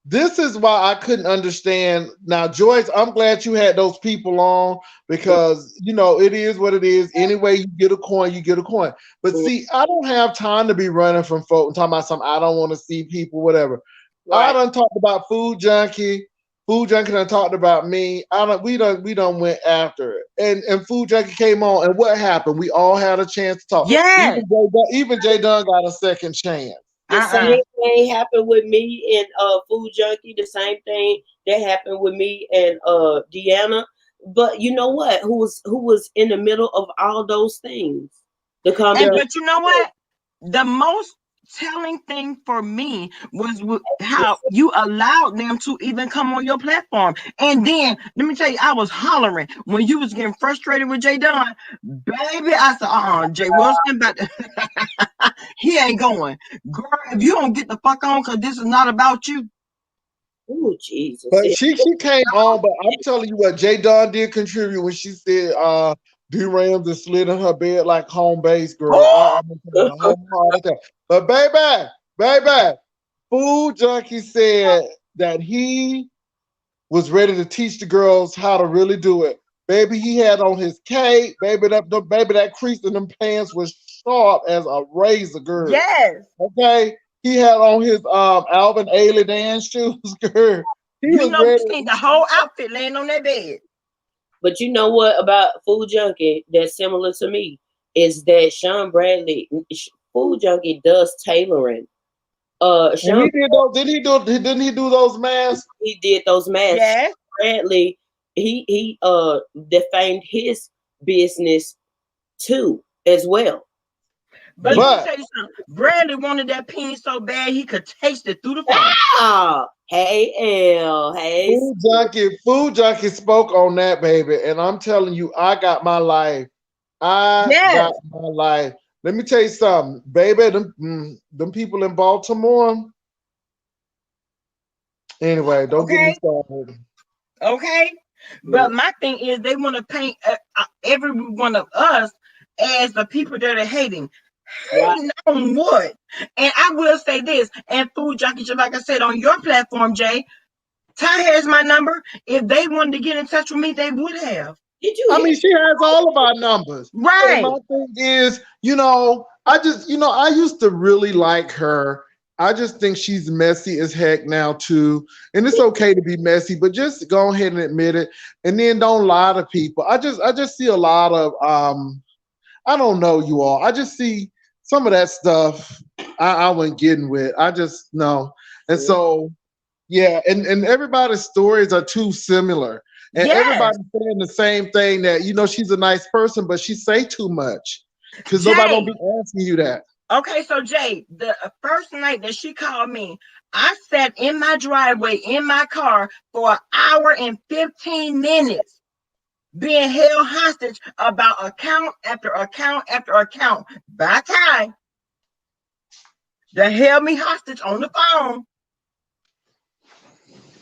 this is why I couldn't understand. Now, Joyce, I'm glad you had those people on because it is what it is. Anyway, you get a coin, you get a coin. But see, I don't have time to be running from folk and talking about something I don't want to see people, whatever. I Right. done talked about Food Junkie. Food Junkie done talked about me. I don't. We done went after it, and Food Junkie came on, and what happened? We all had a chance to talk. Yes. Even Jay Dunn got a second chance. The Uh-uh. same thing happened with me and Food Junkie. The same thing that happened with me and Deanna. But you know what? Who was in the middle of all those things? The Yeah, And combination. but you know what? The most telling thing for me was how you allowed them to even come on your platform. And then let me tell you, I was hollering when you was getting frustrated with Jay Dunn. Baby, I said, Jay Wilson, but he ain't going. Girl, if you don't get the fuck on, because this is not about you. Oh Jesus! but she came on. But I'm telling you what, Jay Dunn did contribute when she said D Ramsey slid in her bed like home base girl. I Oh, almost had a whole heart attack. But baby, Food Junkie said that he was ready to teach the girls how to really do it. Baby, he had on his cape. That crease in them pants was sharp as a razor, girl. yes. Okay, he had on his Alvin Ailey dance shoes, girl. He You was know, we ready. seen the whole outfit laying on that bed. But you know what about Food Junkie that's similar to me is that Sean Bradley, Food Junkie does tailoring. And Sean he did those. Didn't he do those masks? he did those masks. Yes. Bradley, he defamed his business too as well. But He let me But tell you something. Bradley wanted that peen so bad he could taste it through the phone. hey L, hey. Food Junkie spoke on that, baby. And I'm telling you, I got my life. I got Yes. my life. Let me tell you something, baby. Them people in Baltimore. Anyway, don't get me Okay. started. Okay. But my thing is, they want to paint every one of us as the people that are hating. Right. Hating on what? And I will say this, and Food Junkie, just like I said on your platform, Jay, Ty has my number. If they wanted to get in touch with me, they would have. Did you I hear? mean, she has all of our numbers. And Right. my thing is, I used to really like her. I just think she's messy as heck now too. And it's okay to be messy, but just go ahead and admit it. And then don't lie to people. I just see a lot of I don't know you all. I just see some of that stuff I wasn't getting with. I just know. And so yeah, and everybody's stories are too similar. And Yes, everybody's saying the same thing that she's a nice person, but she say too much because nobody gonna Jay. be asking you that. Okay, so Jay, the first night that she called me, I sat in my driveway in my car for an hour and 15 minutes being held hostage about account after account after account by Ty that held me hostage on the phone.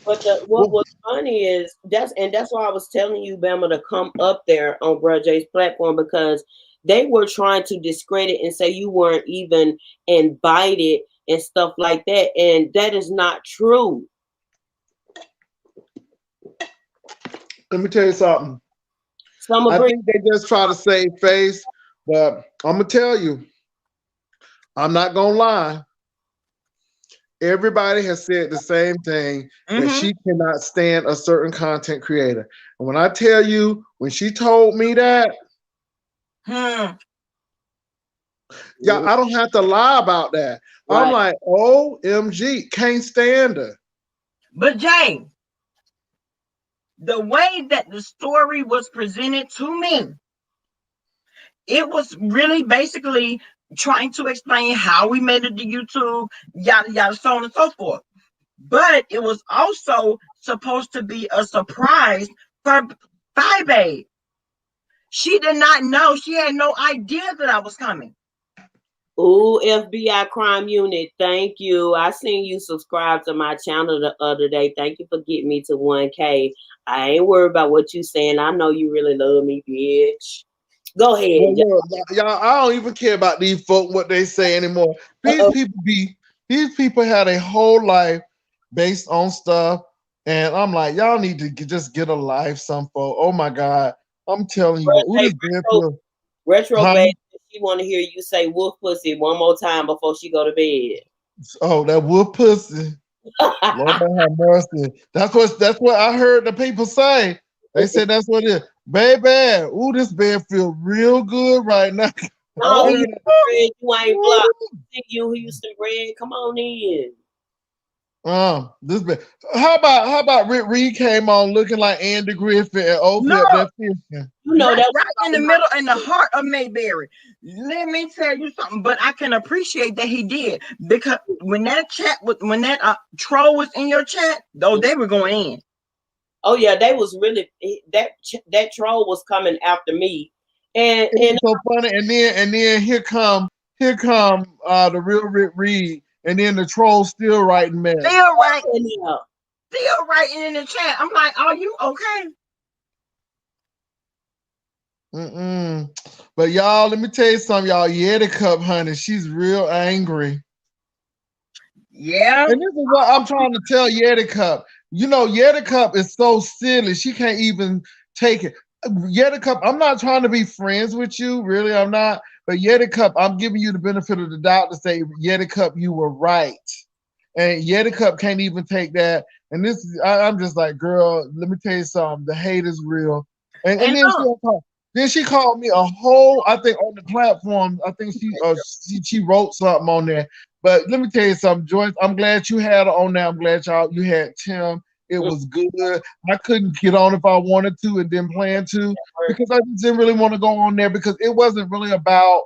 But what Well, was funny is that's why I was telling you, Bama, to come up there on Bro J's platform, because they were trying to discredit and say you weren't even invited and stuff like that, and that is not true. let me tell you something. So I'm gonna I bring. think they just try to save face, but I'm gonna tell you, I'm not gonna lie. Everybody has said the same thing that Mm-hmm. she cannot stand a certain content creator. And when I tell you, when she told me that, Hmm. yeah, I don't have to lie about that. I'm Right. like, OMG, can't stand her. But Jay, the way that the story was presented to me, it was really basically trying to explain how we made it to YouTube, yada yada, so on and so forth. But it was also supposed to be a surprise for Babe. She did not know. She had no idea that I was coming. Ooh, FBI Crime Unit, thank you. I seen you subscribe to my channel the other day. Thank you for getting me to 1K. I ain't worried about what you saying. I know you really love me, bitch. Go Well, ahead. look, y'all, I don't even care about these folk what they say anymore. These Uh-oh. people these people had a whole life based on stuff, and I'm like, y'all need to just get a life, some folk. Oh my God, I'm telling you what. Ooh, Hey, this Benfield, retro huh? baby, she want to hear you say wolf pussy one more time before she go to bed. Oh, that wood pussy. Lord have mercy. That's what I heard the people say. They said that's what it is. Baby, ooh, this bed feel real good right now. I No, Oh, heard Houston it. Bread, you ain't blocked. Ooh. See you, Houston Bread. Come on in. This bed. How about Rick Reed came on looking like Andy Griffith and Opie up no, there fishing? You know that was right in the probably middle, in the heart of Mayberry. Let me tell you something, but I can appreciate that he did, because when that troll was in your chat, though, my. they were going in. Oh yeah, they was really that troll was coming after me, and It was and so funny. And then here come the real Rick Reed, and then the troll still writing mess. Still right, yeah, still writing in the chat. I'm like, are you okay? Mm-mm. But y'all, let me tell you something, y'all. Yeti Cup, honey, she's real angry. Yeah. And this is what I'm trying to tell Yeti Cup. Yeti Cup is so silly. She can't even take it. Yeti Cup, I'm not trying to be friends with you. Really, I'm not. But Yeti Cup, I'm giving you the benefit of the doubt to say, Yeti Cup, you were right. And Yeti Cup can't even take that. And I'm just like, girl, let me tell you something. The hate is real. And And then look, she called me a whole, I think on the platform, I think she wrote something on there. But let me tell you something, Joyce. I'm glad you had her on there. I'm glad you had Tim. It was good. I couldn't get on if I wanted to and didn't plan to because I just didn't really want to go on there because it wasn't really about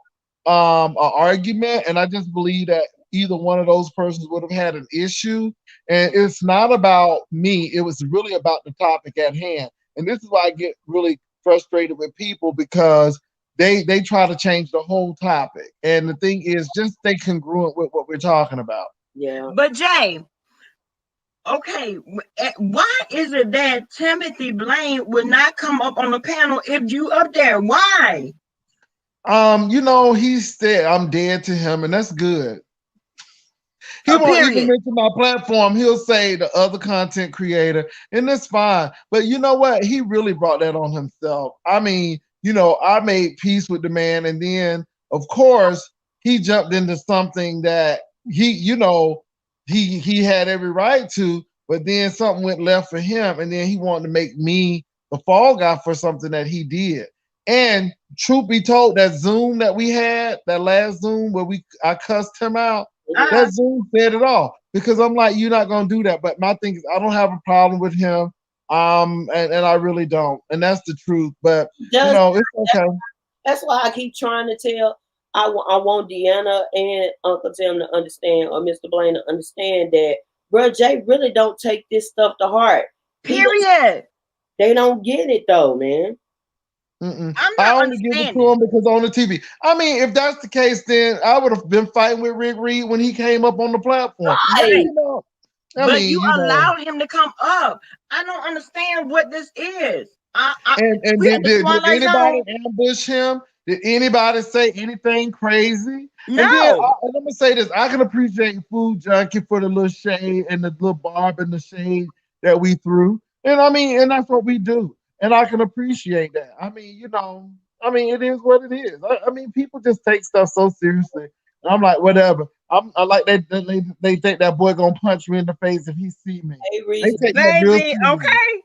an argument. And I just believe that either one of those persons would have had an issue. And it's not about me. It was really about the topic at hand. And this is why I get really frustrated with people because they try to change the whole topic. And the thing is, just stay congruent with what we're talking about. yeah. but Jay, okay, why is it that Timothy Blaine would not come up on the panel if you up there? Why? He said I'm dead to him, and that's good. He A won't even period. mention my platform. He'll say the other content creator, and that's fine. But you know what? He really brought that on himself. I mean, I made peace with the man, and then of course he jumped into something that he had every right to, but then something went left for him, and then he wanted to make me the fall guy for something that he did. And truth be told, that Zoom that we had, that last Zoom where I cussed him out, Mhm. Uh, that Zoom said it all because I'm like, you're not gonna do that. But my thing is, I don't have a problem with him. And I really don't, and that's the truth. But Does it's okay. that's why I keep trying to tell. I want Deanna and Uncle Tim to understand, or Mr. Blaine to understand that, bro, Jay really don't take this stuff to heart. Period. They don't get it though, man. Mm-mm. I'm I not only give it to understanding. him because on the TV. I mean, if that's the case, then I would have been fighting with Rick Reed when he came up on the platform. Right. Right. I But you mean, allowed him to come up. I don't understand what this is. and We at the did Twilight anybody Zone? ambush him? Did anybody say anything crazy? And then No. and let me say this: I can appreciate Food Junkie for the little shade and the little barb and the shade that we threw, and I mean, and that's what we do, and I can appreciate that. I mean, it is what it is. I mean, people just take stuff so seriously. And I'm like, whatever. I like that they think that boy gonna punch me in the face if he see me. Hey, They reason. take that real Baby, serious. okay.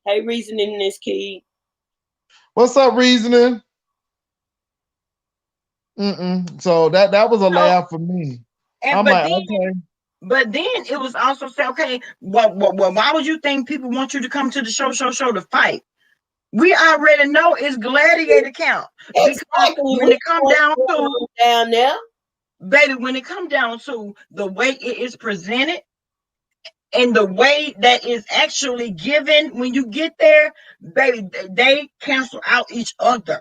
Hey, reasoning this key. What's up, reasoning? So that was a So laugh for me. and I'm but like, then okay, but then it was also said, okay, why would you think people want you to come to the show to fight? We already know it's gladiator count because Exactly. when We it come what's down going to on down there. baby, when it come down to the way it is presented and the way that is actually given when you get there, baby, they cancel out each other.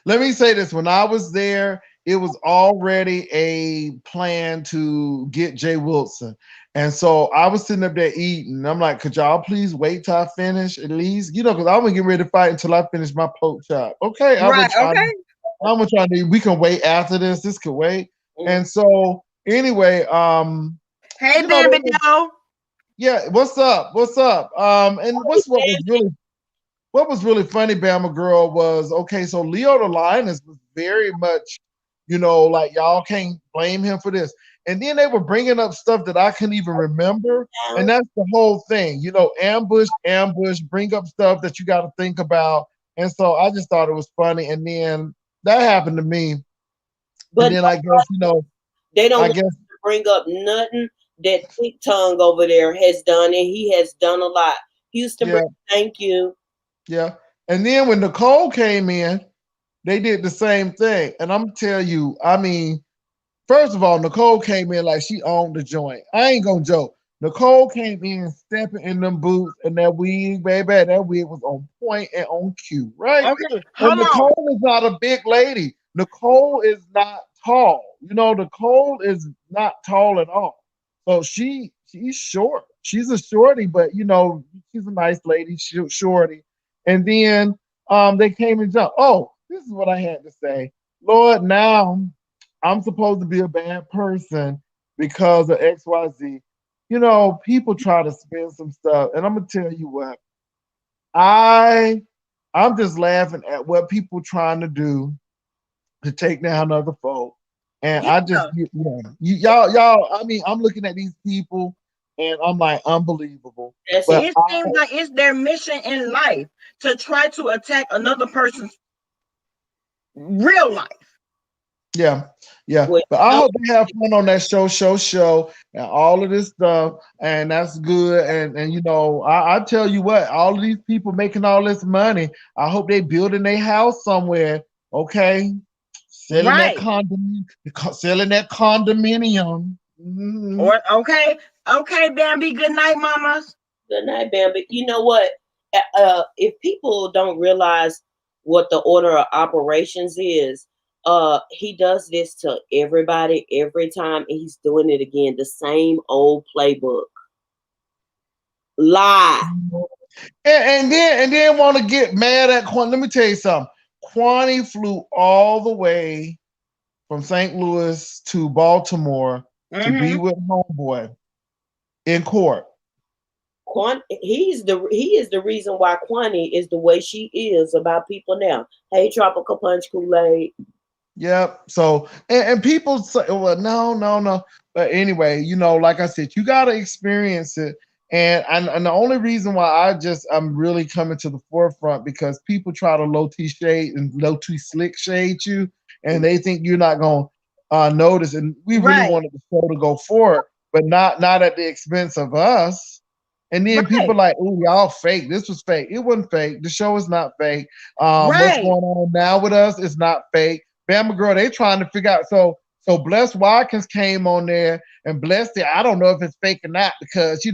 let me say this. When I was there, it was already a plan to get Jay Wilson. And so I was sitting up there eating. I'm like, could y'all please wait till I finish at least? Because I'm gonna get ready to fight until I finish my pork chop. Okay, Right, okay. I'm gonna try to we can wait after this. This could wait. Mm. And so anyway, Hey, they Bambi were, doll. yeah, what's up? What's up? And what was really funny, Bama Girl, was okay. So Leo the Lioness was very much, like y'all can't blame him for this. And then they were bringing up stuff that I couldn't even remember, and that's the whole thing. Ambush, ambush, bring up stuff that you got to think about. And so I just thought it was funny. And then that happened to me. And But then I guess, they don't I want guess, to bring up nothing that Thick Tongue over there has done, and he has done a lot. Houston, yeah, thank you. yeah. And then when Nicole came in, they did the same thing. And I'm tell you, I mean, first of all, Nicole came in like she owned the joint. I ain't gonna joke. Nicole came in stepping in them boots and that wig, baby, that wig was on point and on cue, right? Okay, And hold on. Nicole is not a big lady. Nicole is not tall. Nicole is not tall at all. So she's short. She's a shorty, but she's a nice lady, shorty. And then they came and jumped. Oh, this is what I had to say. Lord, now I'm supposed to be a bad person because of XYZ. People try to spin some stuff, and I'm gonna tell you what. I I'm just laughing at what people trying to do to take down other folk. And I just Yeah. y'all, I mean, I'm looking at these people and I'm like unbelievable. That's it. But It seems like it's their mission in life to try to attack another person's real life. yeah, yeah. Well, But I hope they have fun on that show, and all of this stuff, and that's good. And I tell you what, all of these people making all this money, I hope they building their house somewhere. Okay, selling that Right. condominium, selling that condominium. Mhm. Or okay, Bambi. Good night, mamas. good night, Bam. But you know what? If people don't realize what the order of operations is, he does this to everybody every time, and he's doing it again. The same old playbook. Lie. And then want to get mad at Quan. Let me tell you something. Quani flew all the way from St. Louis to Baltimore to be Mm-hmm. with homeboy in court. He is the reason why Kwani is the way she is about people now. Hey, tropical punch Kool-Aid. Yep. So and people say, well, no, no, no. But anyway, like I said, you got to experience it. And the only reason why I'm really coming to the forefront because people try to low T shade and low T slick shade you, and they think you're not gonna notice. And we really Right. wanted the show to go forward, but not at the expense of us. And then people Right, like, oh, y'all fake. This was fake. It wasn't fake. The show is not fake. What's right. going on now with us is not fake. Bama Girl, they trying to figure out. So Bless Watkins came on there and Blessed it. I don't know if it's fake or not because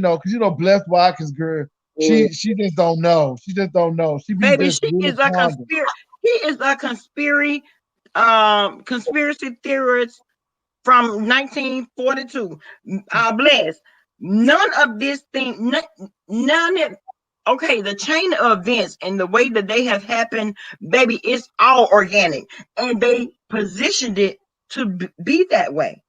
Bless Watkins girl, Mm. she just don't know. She just don't know. She be Baby, just she really is a pondering. conspiracy. He is a conspiracy theorist from 1942. Bless. None of this thing, none of, okay, the chain of events and the way that they have happened, baby, it's all organic. And they positioned it to be that way.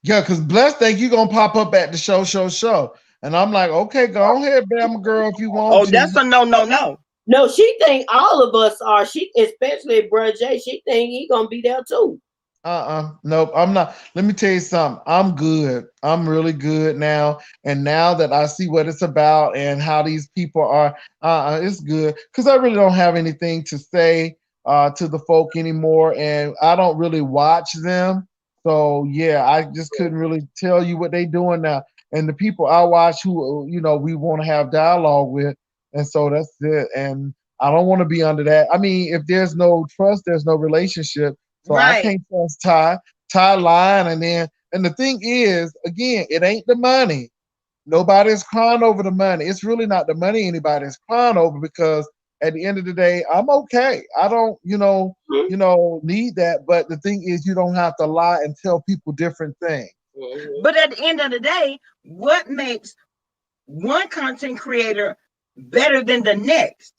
Yeah, because Bless think you gonna pop up at the show. And I'm like, okay, go ahead, Bama Girl, if you want Oh, to. that's a no, no, no. No, she think all of us are. She, especially Bruh J, she think he gonna be there too. Nope, I'm not. Let me tell you something. I'm good. I'm really good now. And now that I see what it's about and how these people are, it's good. Because I really don't have anything to say to the folk anymore. And I don't really watch them. So yeah, I just couldn't really tell you what they doing now. And the people I watch who, we want to have dialogue with. And so that's it. And I don't want to be under that. I mean, if there's no trust, there's no relationship. So I Right, can't trust Ty. Ty lying, and the thing is, again, it ain't the money. Nobody's crying over the money. It's really not the money anybody's crying over because at the end of the day, I'm okay. I don't, need that. But the thing is, you don't have to lie and tell people different things. Mm-hmm. but at the end of the day, what makes one content creator better than the next?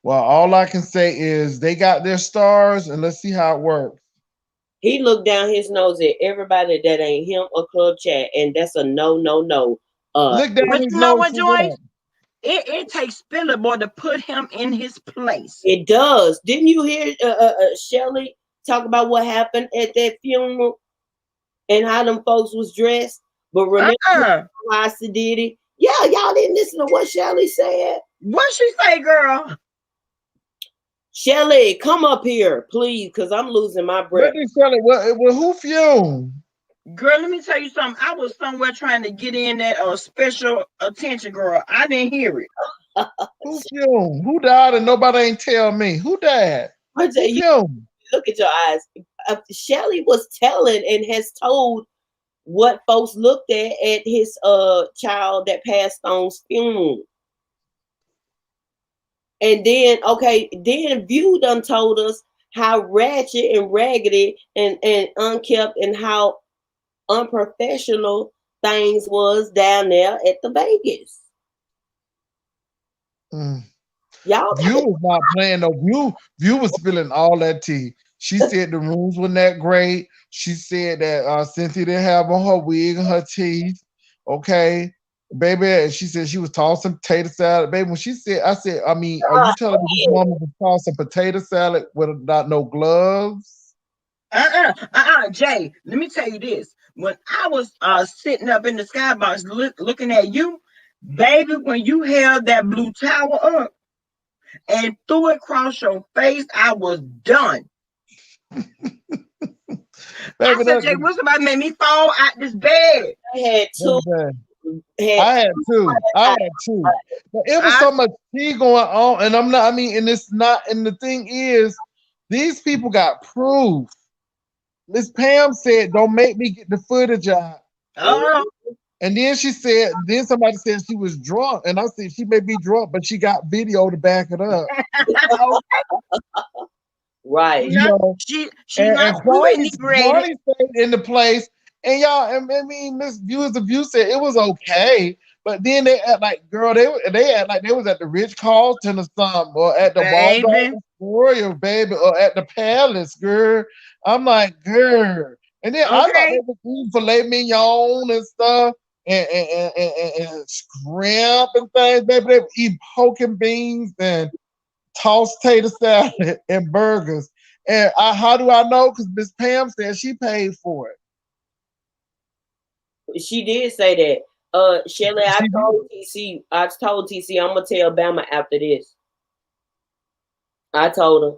Well, all I can say is they got their stars, and let's see how it works. He looked down his nose at everybody that ain't him or Club Chat, and that's a no, no, no. Look down But his you know nose what, for Joyce? what? It takes Philip Boy to put him in his place. It does. Didn't you hear Shelly talk about what happened at that funeral and how them folks was dressed? But remember Uh-uh. how I did it? Yeah, y'all didn't listen to what Shelly said. What she say, girl? Shelly, come up here, please, because I'm losing my What breath. they selling? Well, who fumed? Girl, let me tell you something. I was somewhere trying to get in that special attention, girl. I didn't hear it. Who fumed? Who died and nobody ain't tell me? Who died? I tell Who you, fumed? look at your eyes. Shelly was telling and has told what folks looked at his child that passed on's funeral. And then, okay, then View done told us how ratchet and raggedy and unkept and how unprofessional things was down there at the Vegas. Mm. Y'all View was not playing no View was spilling all that tea. She said the rooms weren't that great. She said that Cynthia didn't have on her wig and her teeth. Okay. Baby, and she said she was tossing potato salad. Baby, when she said, I said, I mean, are you telling me this woman was tossing potato salad without no gloves? Jay, let me tell you this. When I was sitting up in the skybox looking at you, baby, when you held that blue towel up and threw it across your face, I was done. I Baby, said, Jay, what's about made me fall out this bed? I had two, baby. had I had two two. I had two. But it was I so much tea going on, and I'm not. I mean, and it's not. And the thing is, these people got proof. Miss Pam said, "Don't make me get the footage out." oh And then she said, then somebody said she was drunk, and I said she may be drunk, but she got video to back it up. okay. right. She's You not know, she's not and too Kwani inebriated. stayed in the place, and y'all, I mean, Miss Viewers of View said it was okay, but then they act like, girl, they act like they was at the Ritz Carlton or something, or at the Waldorf Baby. Astoria, baby, or at the Palace, girl. I'm like, girl, and then I thought they Okay. was eating filet mignon and stuff. And shrimp and things, baby. They were eating pork and beans and tossed tater salad and burgers. And how do I know? Because Miss Pam said she paid for it. She did say that. Shelly, She did. I told TC I'm gonna tell Bama after this. I told her.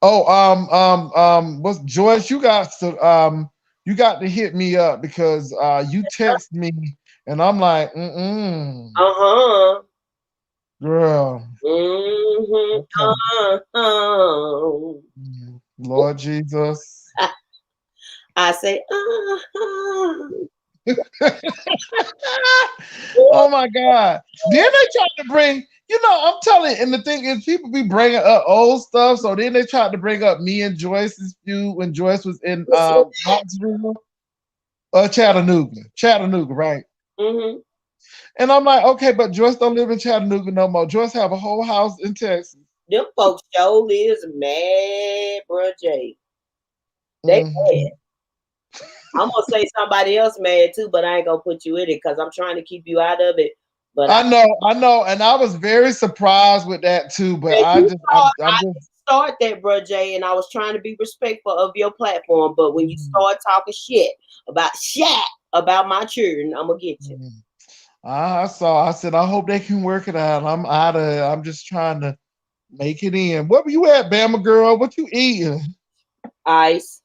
Oh, what's Joyce? You got to hit me up because you text me And I'm like, Uh-huh. girl. Mm-hmm. Okay. Uh-huh. Lord Jesus. I say, uh-huh. Oh my God. Then they tried to bring, I'm telling you, and the thing is, people be bringing up old stuff. So then they tried to bring up me and Joyce's feud when Joyce was in Knoxville or Chattanooga, right? Mm-hmm. And I'm like, okay, but Joyce don't live in Chattanooga no more. Joyce have a whole house in Texas. Them folks sure is mad, bro, Jay. They mad. Mhm. I'm gonna say somebody else mad too, but I ain't gonna put you in it because I'm trying to keep you out of it. But I know, and I was very surprised with that too. But I I'm didn't just. start that, bro, Jay, and I was trying to be respectful of your platform. But when you Mhm. start talking about my children, I'm gonna get you. Mhm. I saw. I said, I hope they can work it out. I'm out of. I'm just trying to make it in. Where were you at, Bama girl? What you eating? Ice.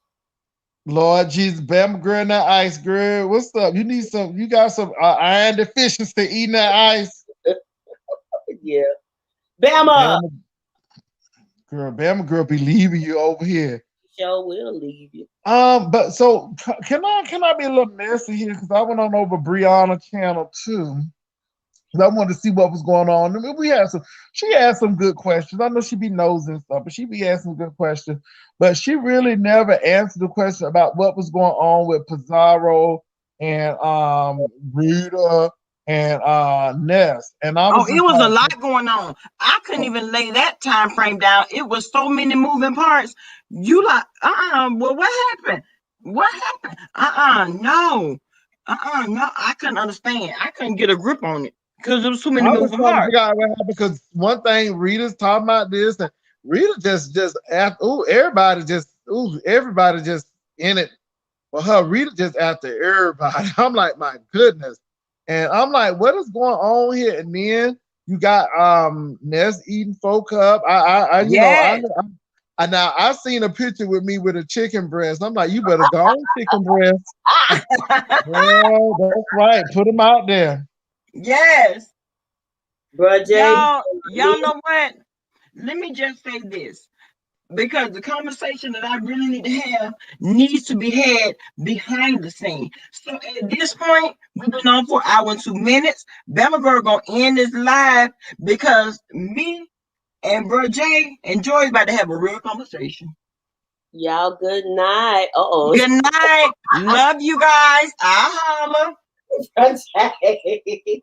Lord Jesus, Bama girl, and that ice girl. What's up? You need some. You got some iron deficiency eating that ice. Yeah. Bama. Bama Bama girl be leaving you over here. Sure will leave you. But so can I be a little messy here because I went on over Brianna channel too. I wanted to see what was going on. I mean, she had some good questions. I know she be nosy and stuff, but she be asking good questions. But she really never answered the question about what was going on with Pizarro and Rita and Ness. And I Oh, was it just was a like, lot going on. I couldn't even lay that time frame down. It was so many moving parts. You like, well, what happened? What happened? No. No. I couldn't understand. I couldn't get a grip on it because there was too many I was moving trying to parts. figure out what happened because one thing Rita's talking about this and Rita just after everybody just in it. Well, her Rita just after everybody. I'm like, my goodness. And I'm like, what is going on here? And then you got Ness eating folk up. Yes. Now I seen a picture with me with a chicken breast. I'm like, you better go on chicken breast. Well, that's right. Put them out there. Yes. Bro, Jay. Y'all know what? Let me just say this. Because the conversation that I really need to have needs to be had behind the scene. So at this point, we've been on for an hour and 2 minutes. Bama Girl gonna end this live because me and Bro Jay and Joy's about to have a real conversation. Y'all good night. Uh-oh. Good night. Love you guys. I'll holler. Bro, Jay.